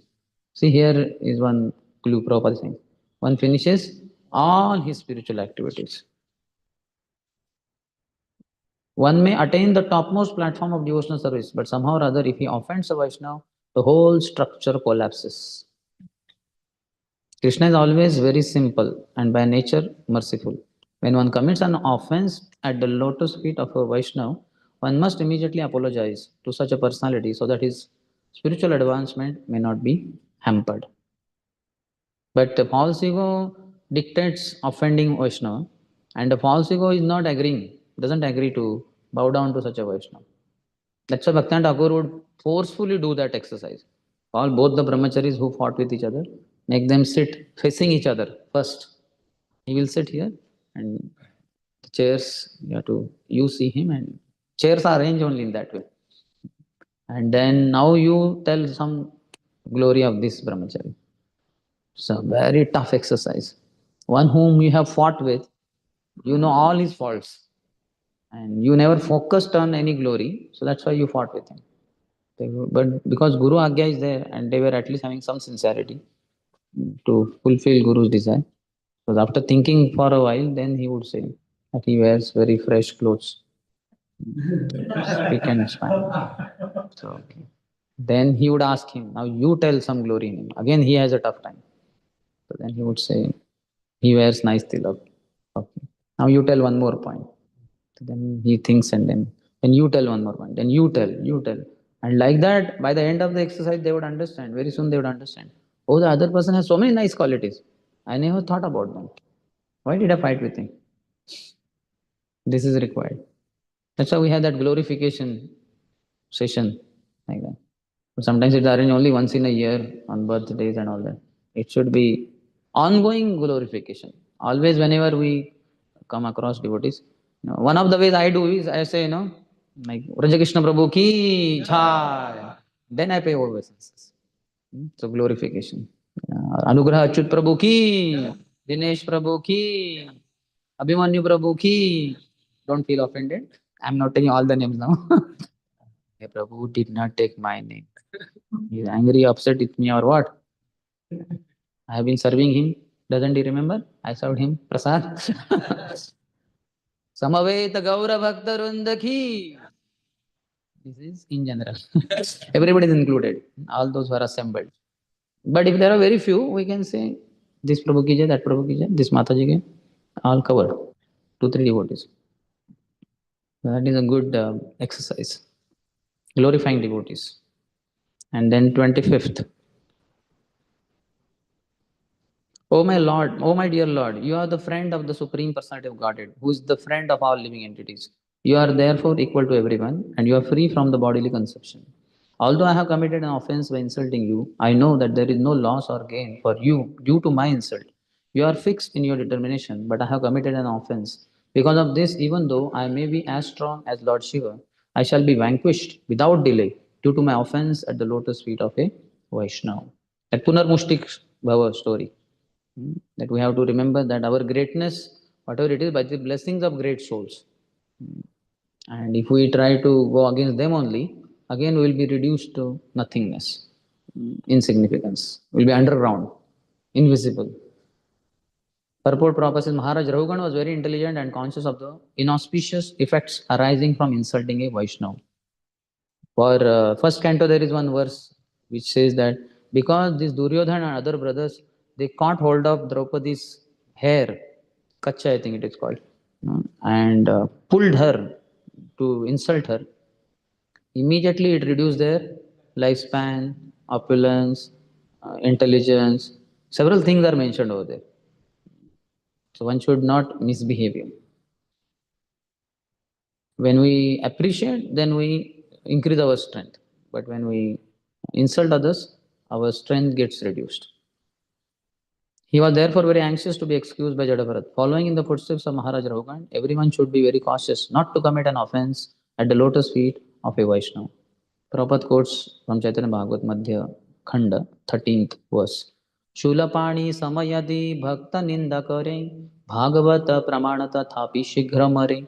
See, here is one clue Prabhupada saying. One finishes all his spiritual activities. One may attain the topmost platform of devotional service, but somehow or other, if he offends a Vaishnava, the whole structure collapses. Krishna is always very simple and by nature merciful. When one commits an offense at the lotus feet of a Vaishnav, one must immediately apologize to such a personality so that his spiritual advancement may not be hampered. But the false ego dictates offending Vaishnava, and the false ego is not agreeing, doesn't agree to bow down to such a Vaishnava. That's why Bhaktivinoda Thakur would forcefully do that exercise. All both the brahmacharis who fought with each other, make them sit facing each other first. He will sit here, and the chairs you see him, and chairs are arranged only in that way. And then now you tell some glory of this brahmachari. It's a very tough exercise. One whom you have fought with, you know all his faults, and you never focused on any glory, so that's why you fought with him. But because Guru Agya is there, and they were at least having some sincerity to fulfill Guru's desire. Because after thinking for a while, then he would say that he wears very fresh clothes. Spick and span. So, okay. Then he would ask him, now you tell some glory in him. Again, he has a tough time. So then he would say, he wears nice tilak. Okay. Now you tell one more point. So then he thinks, and then you tell one more point. Then you tell. And like that, by the end of the exercise, they would understand. Very soon they would understand. Oh, the other person has so many nice qualities. I never thought about them. Why did I fight with him? This is required. That's why we have that glorification session like that. But sometimes it's arranged only once in a year on birthdays and all that. It should be ongoing glorification. Always, whenever we come across devotees, one of the ways I do is I say, like Raja Krishna Prabhu ki jai. Then I pay obeisances. So glorification. Anugrah Achyut Prabhu ki, Dinesh Prabhu ki, Abhimanyu Prabhu ki. Don't feel offended. I'm not taking all the names now. Hey, Prabhu did not take my name. He's angry, upset with me, or what? I have been serving him. Doesn't he remember? I served him prasad. Samaveta Gaura Bhakta Vrunda ki. This is in general. Everybody is included. All those who are assembled. But if there are very few, we can say this Prabhu ki jai, that Prabhu ki jai, this Mataji ki, all covered. 2-3 devotees. That is a good exercise. Glorifying devotees. And then 25th. Oh my Lord, oh my dear Lord, you are the friend of the Supreme Personality of Godhead, who is the friend of all living entities. You are therefore equal to everyone, and you are free from the bodily conception. Although I have committed an offense by insulting you, I know that there is no loss or gain for you due to my insult. You are fixed in your determination, but I have committed an offense. Because of this, even though I may be as strong as Lord Shiva, I shall be vanquished without delay due to my offense at the lotus feet of a Vaishnava. That Punarmushtik Bhava story. That we have to remember that our greatness, whatever it is, by the blessings of great souls. And if we try to go against them only, again we will be reduced to nothingness, insignificance. We will be underground, invisible. Purport Prabhupada says Maharaj Raghugan was very intelligent and conscious of the inauspicious effects arising from insulting a Vaishnava. For first canto, there is one verse which says that because this Duryodhana and other brothers, they caught hold of Draupadi's hair, Kacha I think it is called, and pulled her to insult her, immediately it reduced their lifespan, opulence, intelligence. Several things are mentioned over there. So one should not misbehave. When we appreciate, then we increase our strength. But when we insult others, our strength gets reduced. He was therefore very anxious to be excused by Jadabharat. Following in the footsteps of Maharaj Raghugan, everyone should be very cautious not to commit an offense at the lotus feet of a Vaishnava. Prabhupada quotes from Chaitanya Bhagavat Madhya Khanda, 13th verse. Shulapani samayadi bhakta ninda kare, Bhagavata pramanata thapi shighra mare.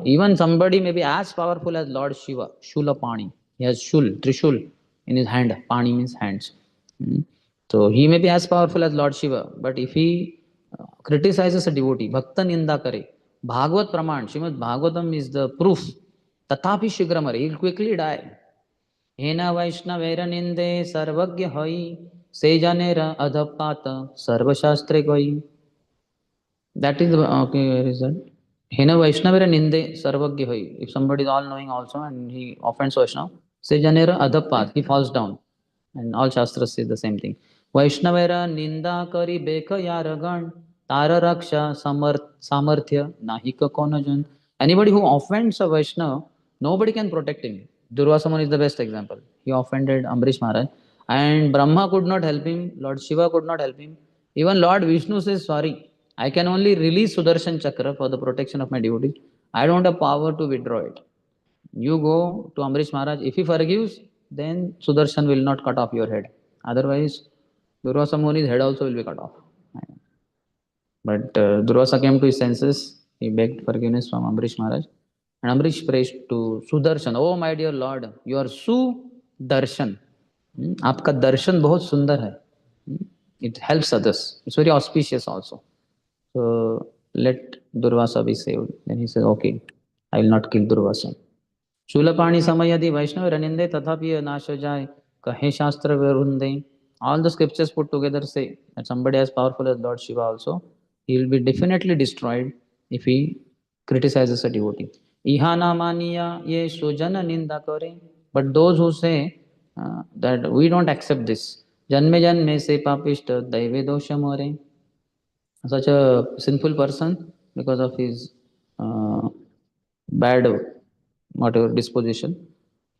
Even somebody may be as powerful as Lord Shiva, Shulapani. He has Shul, Trishul in his hand. Pani means hands. So he may be as powerful as Lord Shiva, but if he criticizes a devotee, Bhakta Ninda Kare, Bhagavat Praman, Srimad Bhagavatam is the proof. Tatapi Shigramare, he will quickly die. Hena Vaishnavera Ninde Sarvagya Hai se janera adhapata sarvashastre goi. That is okay. Where is that? Hena Vaishnavera ninde sarvagya hoy. If somebody is all knowing also and he offends Vaishnava, se janera adhapat, he falls down. And all Shastras say the same thing. Vaishnavera ninda kari bekha yaragan tara raksha samarthya nahika konajan. Anybody who offends a Vaishnava, nobody can protect him. Durvasaman is the best example. He offended Ambrish Maharaj and Brahma could not help him, Lord Shiva could not help him. Even Lord Vishnu says, sorry, I can only release Sudarshan Chakra for the protection of my devotees. I don't have power to withdraw it. You go to Ambrish Maharaj. If he forgives, then Sudarshan will not cut off your head. Otherwise, Durvasa Muni's head also will be cut off. But Durvasa came to his senses. He begged forgiveness from Ambrish Maharaj. And Ambrish prays to Sudarshan. Oh my dear Lord, you are Sudarshan. आपका दर्शन बहुत सुंदर है. It helps others. It's very auspicious also. So let Durvasa be saved. Then he says, okay, I will not kill Durvasa. Shoolpani समय यदि वैष्णव रनिंदे तथापि नाश जाय कहे शास्त्र वरुंदे. All the scriptures put together say that somebody as powerful as Lord Shiva also, he will be definitely destroyed if he criticizes a devotee. Ihana maniya ye sujana ninda kare. But those who say that we don't accept this, janme janme se papishta daive dosha more. Such a sinful person, because of his bad whatever disposition,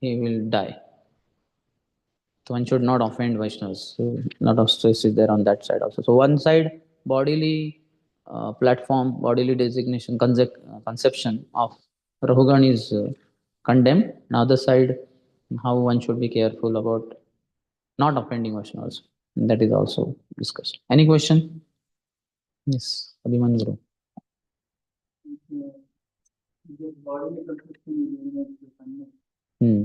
he will die. So one should not offend Vaishnavas. So a lot of stress is there on that side also. So one side, bodily platform, bodily designation, conception of Rahugan is condemned. On the other side, how one should be careful about not offending Vaishnavas. That is also discussed. Any question? Yes, Abhimanyu Guru. Hmm.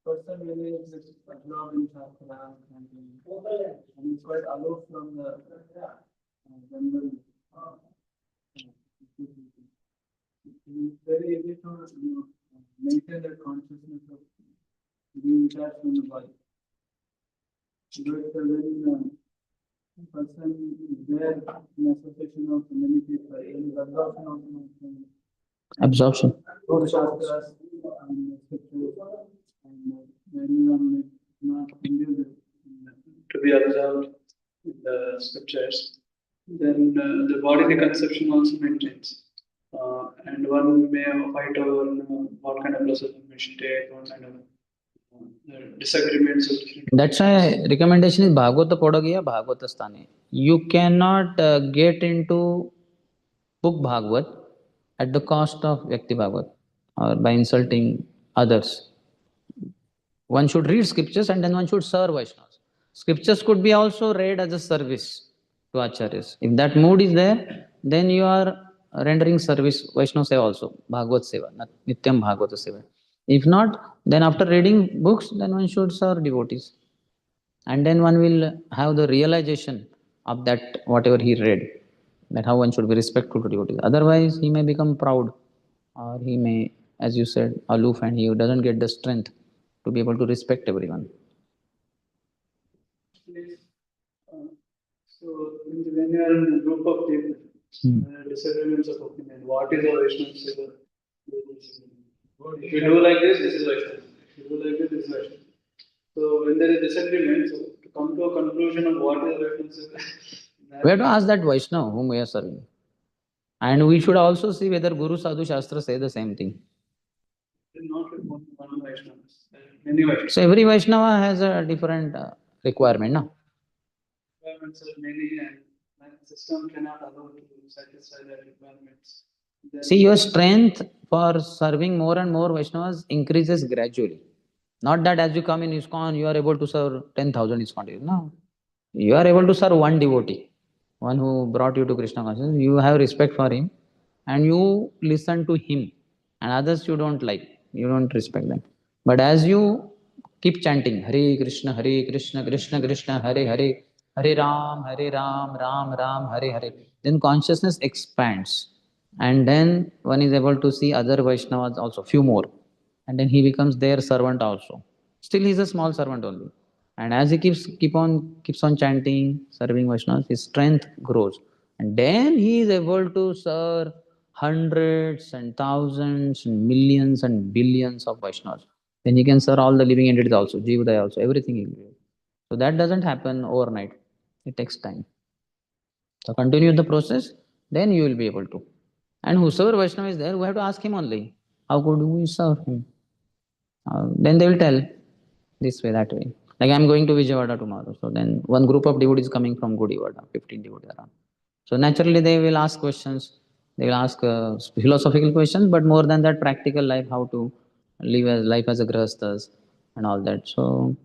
Person when he is absorbed in Shastra and is quite aloof from the general. It is very easy to maintain that consciousness of being detached from the body. But when person is there in association of many people, there is absorption of Shastras and scriptures. And when you are not induced to be observed in the scriptures, then the bodily conception also maintains. And one may fight over what kind of process we should take, what kind of disagreements. That's why recommendation is Bhagavata Podagya Bhagavata Sthane. You cannot get into book Bhagavat at the cost of Vyakti Bhagavat or by insulting others. One should read scriptures and then one should serve Vaishnavas. Scriptures could be also read as a service to Acharyas. If that mood is there, then you are rendering service, Vaishnava Seva also, Bhagavat Seva, Nityam Bhagavata Seva. If not, then after reading books, then one should serve devotees. And then one will have the realization of that whatever he read, that how one should be respectful to devotees. Otherwise, he may become proud, or he may, as you said, aloof, and he doesn't get the strength to be able to respect everyone. So when you are in a group of people, disagreements of opinion, what is a Vaishnava Seva? If you do like this is Vaishnava. If you do like this is Vaishnava. So when there is disagreement, so to come to a conclusion of what is Vaishnava Seva, we have to ask that Vaishnava whom we are serving. And we should also see whether Guru Sadhu Shastra say the same thing. Not one Vaishnava, many Vaishnavas. So every Vaishnava has a different requirement, no? Requirements are many, and the system cannot allow to satisfy their requirements. See, your strength for serving more and more Vaishnavas increases gradually. Not that as you come in ISKCON, you are able to serve 10,000 ISKCON devotees. No. You are able to serve one devotee, one who brought you to Krishna consciousness. You have respect for him and you listen to him. And others you don't like, you don't respect them. But as you keep chanting Hare Krishna, Krishna Krishna, Hare Hare, Hare Ram, Ram Ram, Hare Hare, then consciousness expands. And then one is able to see other Vaishnavas also, few more. And then he becomes their servant also. Still he is a small servant only. And as he keeps on chanting, serving Vaishnavas, his strength grows. And then he is able to serve hundreds and thousands and millions and billions of Vaishnavas. Then he can serve all the living entities also, Jivadaya also, everything he will do. So that doesn't happen overnight. It takes time. So continue the process, then you will be able to. And whosoever Vaishnava is there, we have to ask him only, how could we serve him? Then they will tell this way, that way. Like I'm going to Vijayawada tomorrow. So then one group of devotees coming from Gudivada, 15 devotees around. So naturally they will ask questions. They will ask philosophical questions, but more than that, practical life, how to live as life as a grahasthas and all that. So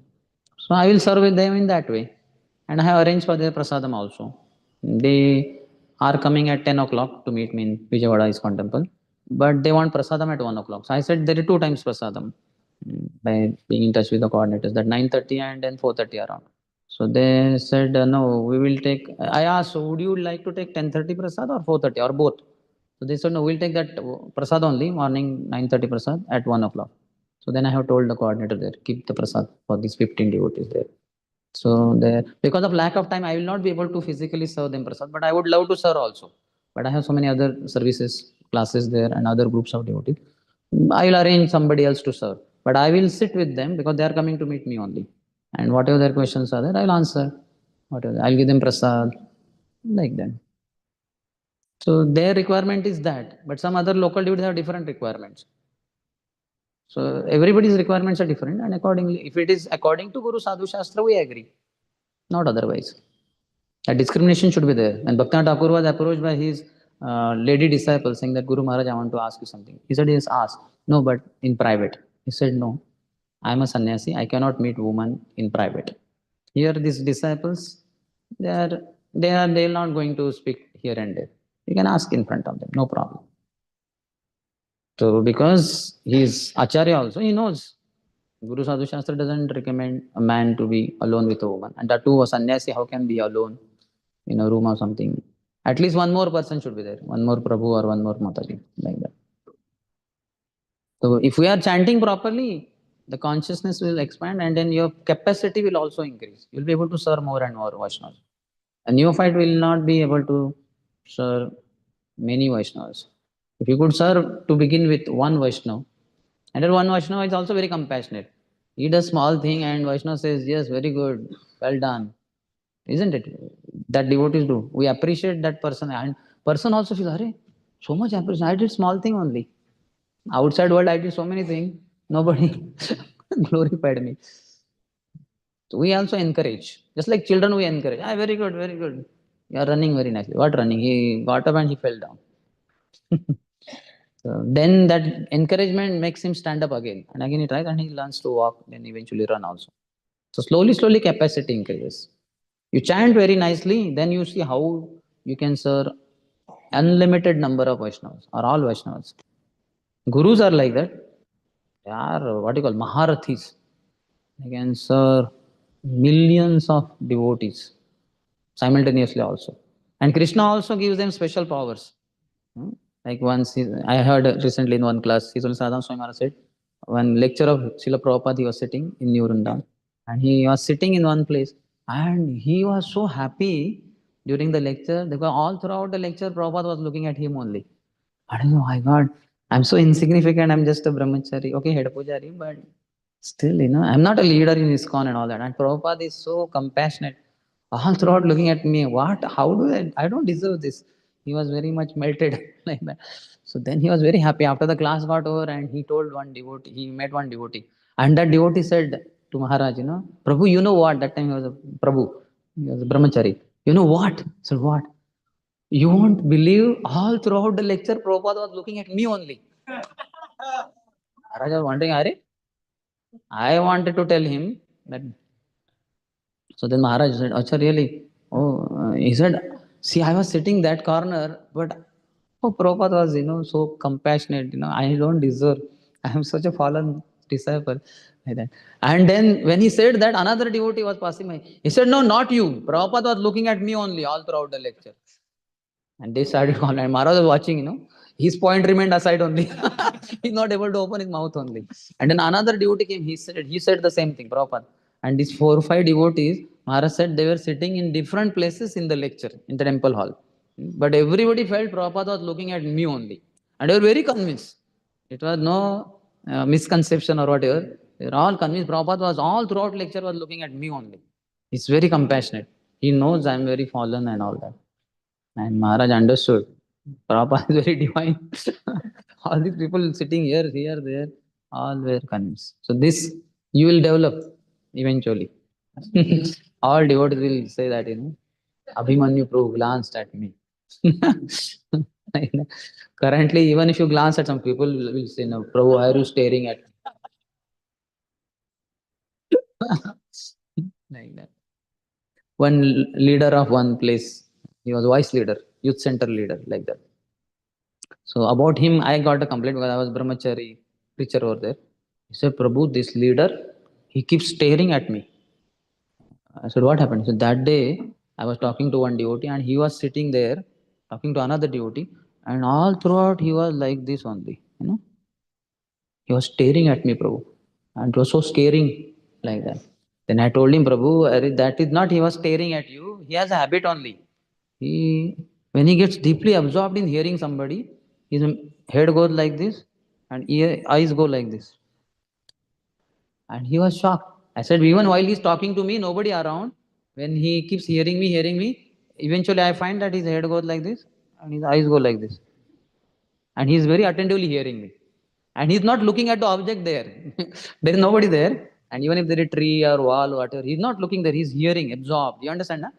I will serve with them in that way. And I have arranged for their prasadam also. They are coming at 10 o'clock to meet me in Vijayawada ISKCON temple, but they want prasadam at 1 o'clock. So I said there are two times prasadam, by being in touch with the coordinators, that 9:30 and then 4:30 around. So they said, no, we will take. I asked, so would you like to take 10:30 prasad or 4:30 or both? So they said, no, we'll take that prasad only, morning 9:30 prasad at 1 o'clock. So then I have told the coordinator there, keep the prasad for these 15 devotees there. So there, because of lack of time, I will not be able to physically serve them prasad, but I would love to serve also. But I have so many other services, classes there, and other groups of devotees. I will arrange somebody else to serve, but I will sit with them because they are coming to meet me only. And whatever their questions are there, I will answer. Whatever, I'll give them prasad, like that. So their requirement is that, but some other local devotees have different requirements. So everybody's requirements are different, and accordingly, if it is according to Guru Sadhu Shastra, we agree, not otherwise. A discrimination should be there. When Bhaktivinoda Thakur was approached by his lady disciple saying that Guru Maharaj, I want to ask you something. He said, yes, ask. No, but in private. He said, no, I am a sannyasi. I cannot meet woman in private. Here, these disciples, they are not going to speak here and there. You can ask in front of them, no problem. So because he is Acharya also, he knows Guru Sadhu Shastra doesn't recommend a man to be alone with a woman. And that too, a sannyasi, how can be alone in a room or something? At least one more person should be there. One more Prabhu or one more Mataji, like that. So if we are chanting properly, the consciousness will expand and then your capacity will also increase. You'll be able to serve more and more Vaishnavas. A neophyte will not be able to serve many Vaishnavas. If you could serve to begin with one Vaishnava, and then one Vaishnava is also very compassionate. He does small thing and Vaishnava says, yes, very good, well done. Isn't it? That devotees do. We appreciate that person and person also feels, Hare, so much appreciation. I did small thing only. Outside world, I did so many things. Nobody glorified me. So we also encourage. Just like children, we encourage. Ah, very good, very good. You are running very nicely. What running? He got up and he fell down. So then that encouragement makes him stand up again. And again he tries and he learns to walk, then eventually run also. So slowly capacity increases. You chant very nicely, then you see how you can serve unlimited number of Vaishnavas or all Vaishnavas. Gurus are like that. They are what you call Maharathis. They can serve millions of devotees simultaneously also. And Krishna also gives them special powers. Like once, I heard recently in one class, His Holiness Radha Swami Maharaj said, one lecture of Srila Prabhupada, he was sitting in New Vrindavan, and he was sitting in one place, and he was so happy during the lecture, because all throughout the lecture, Prabhupada was looking at him only. I don't know, my God, I'm so insignificant, I'm just a brahmachari, okay, head pujari, but still, I'm not a leader in ISKCON and all that. And Prabhupada is so compassionate, all throughout looking at me, what, how do I don't deserve this. He was very much melted like that. So then he was very happy after the class got over and he told one devotee, he met one devotee. And that devotee said to Maharaj, Prabhu, you know what? That time he was a Prabhu, he was a brahmachari. You know what? He said, what? You won't believe all throughout the lecture, Prabhupada was looking at me only. Maharaj was wondering, Are? I wanted to tell him that. So then Maharaj said, Acha, really? Oh, he said, see, I was sitting that corner, but Prabhupada was, so compassionate, I don't deserve. I am such a fallen disciple. Like that. And then when he said that, another devotee was passing by. He said, no, not you. Prabhupada was looking at me only all throughout the lecture. And they started calling. And Maharaj was watching, his point remained aside only. He's not able to open his mouth only. And then another devotee came. He said the same thing, Prabhupada. And these 4 or 5 devotees, Maharaj said they were sitting in different places in the lecture, in the temple hall. But everybody felt Prabhupada was looking at me only. And they were very convinced. It was no misconception or whatever. They were all convinced Prabhupada was all throughout lecture was looking at me only. He's very compassionate. He knows I'm very fallen and all that. And Maharaj understood. Prabhupada is very divine. All these people sitting here, there, all were convinced. So this you will develop eventually. All devotees will say that, Abhimanyu Prabhu glanced at me. Currently, even if you glance at some people, will say, no, Prabhu, why are you staring at me? Like that. One leader of one place, he was vice leader, youth center leader, like that. So about him, I got a complaint because I was brahmachari preacher over there. He said, Prabhu, this leader, he keeps staring at me. I said, what happened? So that day, I was talking to one devotee and he was sitting there talking to another devotee, and all throughout he was like this only. He was staring at me, Prabhu. And it was so scaring like that. Then I told him, Prabhu, that is not he was staring at you. He has a habit only. When he gets deeply absorbed in hearing somebody, his head goes like this and eyes go like this. And he was shocked. I said, even while he's talking to me, nobody around, when he keeps hearing me, eventually I find that his head goes like this and his eyes go like this. And he's very attentively hearing me. And he's not looking at the object there. There is nobody there. And even if there is a tree or wall or whatever, he's not looking there. He's hearing, absorbed. You understand? Huh?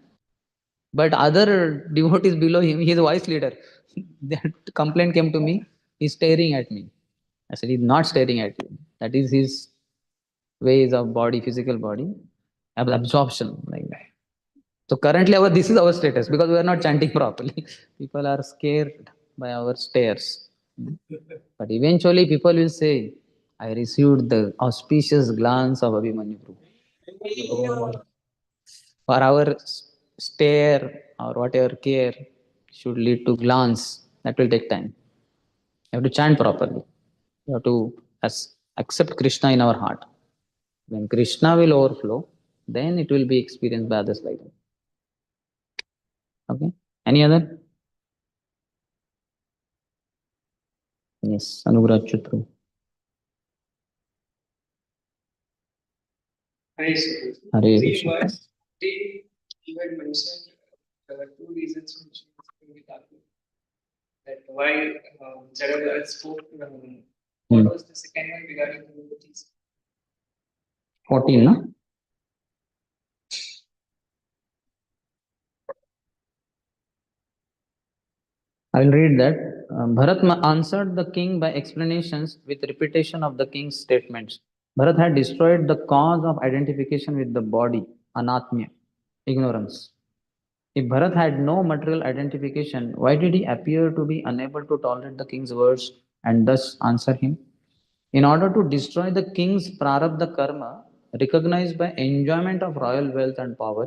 But other devotees below him, he's a vice leader. That complaint came to me. He's staring at me. I said, he's not staring at you. That is his ways of body, physical body, absorption like that. So currently this is our status because we are not chanting properly. People are scared by our stares. But eventually people will say, I received the auspicious glance of Abhimanyu Prabhu. For our stare or whatever care should lead to glance, that will take time. You have to chant properly. You have to accept Krishna in our heart. When Krishna will overflow, then it will be experienced by others like that. Okay? Any other? Yes, Anugrah Chutru. Hare Krishna. You had mentioned two reasons which we talked about. That why Jadavrat spoke. What was the second one regarding the devotees? 14, no? I will read that. Bharat answered the king by explanations with repetition of the king's statements. Bharat had destroyed the cause of identification with the body, anatmya, ignorance. If Bharat had no material identification, why did he appear to be unable to tolerate the king's words and thus answer him? In order to destroy the king's prarabdha karma, recognized by enjoyment of royal wealth and power,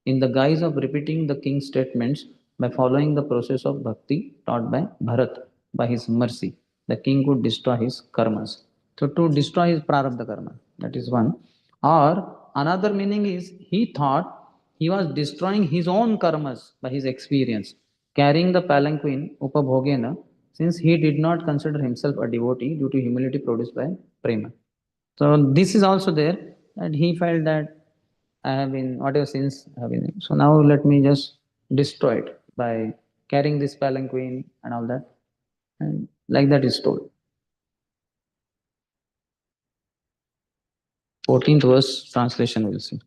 in the guise of repeating the king's statements by following the process of bhakti taught by Bharat by his mercy, the king could destroy his karmas. So, to destroy his prarabdha karma, that is one. Or another meaning is he thought he was destroying his own karmas by his experience, carrying the palanquin upabhogena, since he did not consider himself a devotee due to humility produced by prema. So this is also there that he felt that I have been whatever sins I have been. So now let me just destroy it by carrying this palanquin and all that. And like that is told. 14th verse translation we'll see.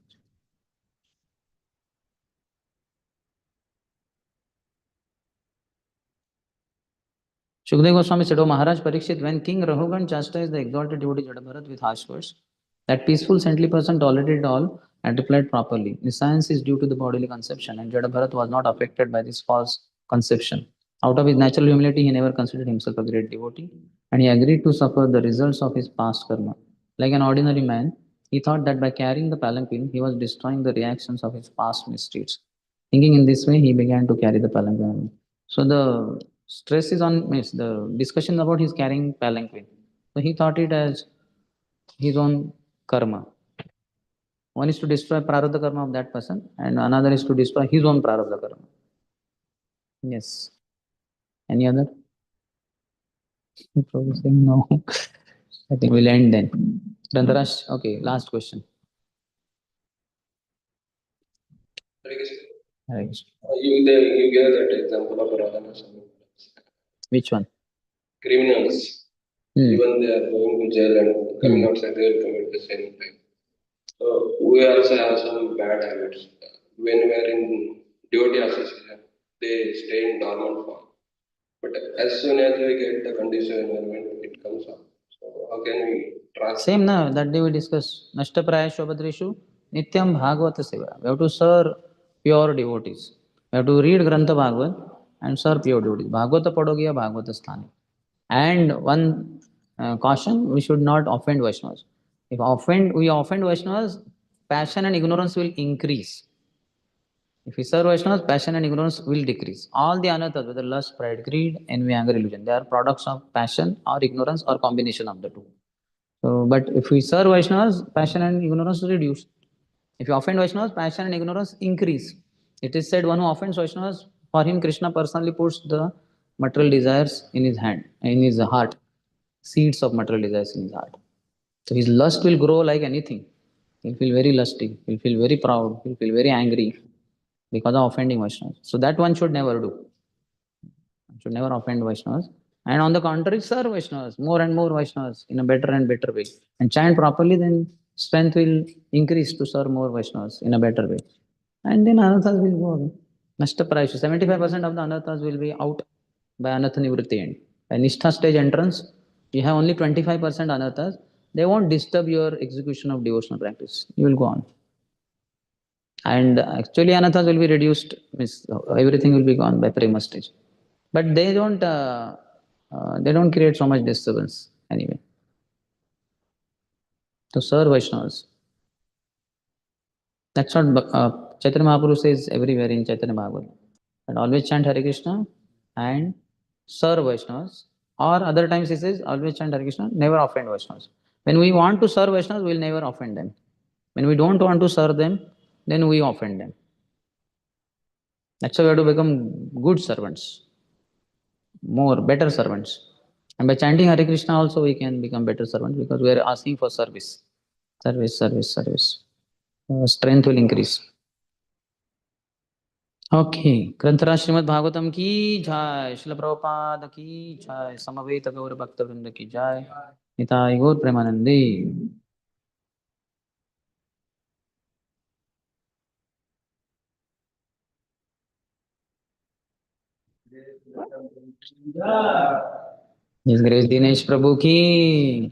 Shukdev Goswami said, O Maharaj Parikshit, when King Rahugan chastised the exalted devotee Jadabharat with harsh words, that peaceful saintly person tolerated it all and replied properly. This science is due to the bodily conception, and Jadabharat was not affected by this false conception. Out of his natural humility, he never considered himself a great devotee, and he agreed to suffer the results of his past karma. Like an ordinary man, he thought that by carrying the palanquin, he was destroying the reactions of his past misdeeds. Thinking in this way, he began to carry the palanquin. So the stress is on the discussion about his carrying palanquin. So he thought it as his own karma. One is to destroy prarabdha karma of that person, and another is to destroy his own prarabdha karma. Yes. Any other? Prabhu saying no. I think we'll end then. Dandarash, okay, last question. Right. You gave that example of Radhana Swami. Which one? Criminals, even they are going to jail and coming outside, they will commit the same crime. So we also have some bad habits. When we are in devotee association, they stay in normal form. But as soon as we get the condition environment, it comes up. So how can we trust? Same now, that day we discussed. Nashta praya shobhadreshu nityam bhagavata seva. We have to serve pure devotees. We have to read Grantha Bhagavat and serve pure devotees. Bhagavata padhoge ya Bhagavata sthani. And one caution, we should not offend Vaishnavas. If we offend Vaishnavas, passion and ignorance will increase. If we serve Vaishnavas, passion and ignorance will decrease. All the anarthas, whether lust, pride, greed, envy, anger, illusion, they are products of passion or ignorance or combination of the two. So, but if we serve Vaishnavas, passion and ignorance reduce. If you offend Vaishnavas, passion and ignorance increase. It is said one who offends Vaishnavas, for him Krishna personally puts the material desires in his hand, in his heart, seeds of material desires in his heart. So his lust will grow like anything. He'll feel very lusty, he'll feel very proud, he'll feel very angry because of offending Vaishnavas. So that one should never do. One should never offend Vaishnavas. And on the contrary, serve Vaishnavas, more and more Vaishnavas in a better and better way. And chant properly, then strength will increase to serve more Vaishnavas in a better way. And then anarthas will go away. Nashta prayashu. 75% of the anarthas will be out by anartha nivritti end. By Nishtha stage entrance, you have only 25% anarthas. They won't disturb your execution of devotional practice. You will go on. And actually anarthas will be reduced, means everything will be gone by prema stage. But they don't create so much disturbance anyway. To serve Vaishnavas. That's what Chaitanya Mahaprabhu says everywhere in Chaitanya Bhagavad. And always chant Hare Krishna and serve Vaishnavas. Or other times he says, always chant Hare Krishna, never offend Vaishnavas. When we want to serve Vaishnavas, we will never offend them. When we don't want to serve them, then we offend them. That's why we have to become good servants. More, better servants. And by chanting Hare Krishna also we can become better servants because we are asking for service. Service, service, service. Strength will increase. Okay. Granthara Srimad Bhagavatam ki jai. Srila Prabhupada ki jai. Samaveta Gaur Bhakta Vrinda ki jai. Nitai Gaur Premanande. His Grace Dinesh Prabhu ki.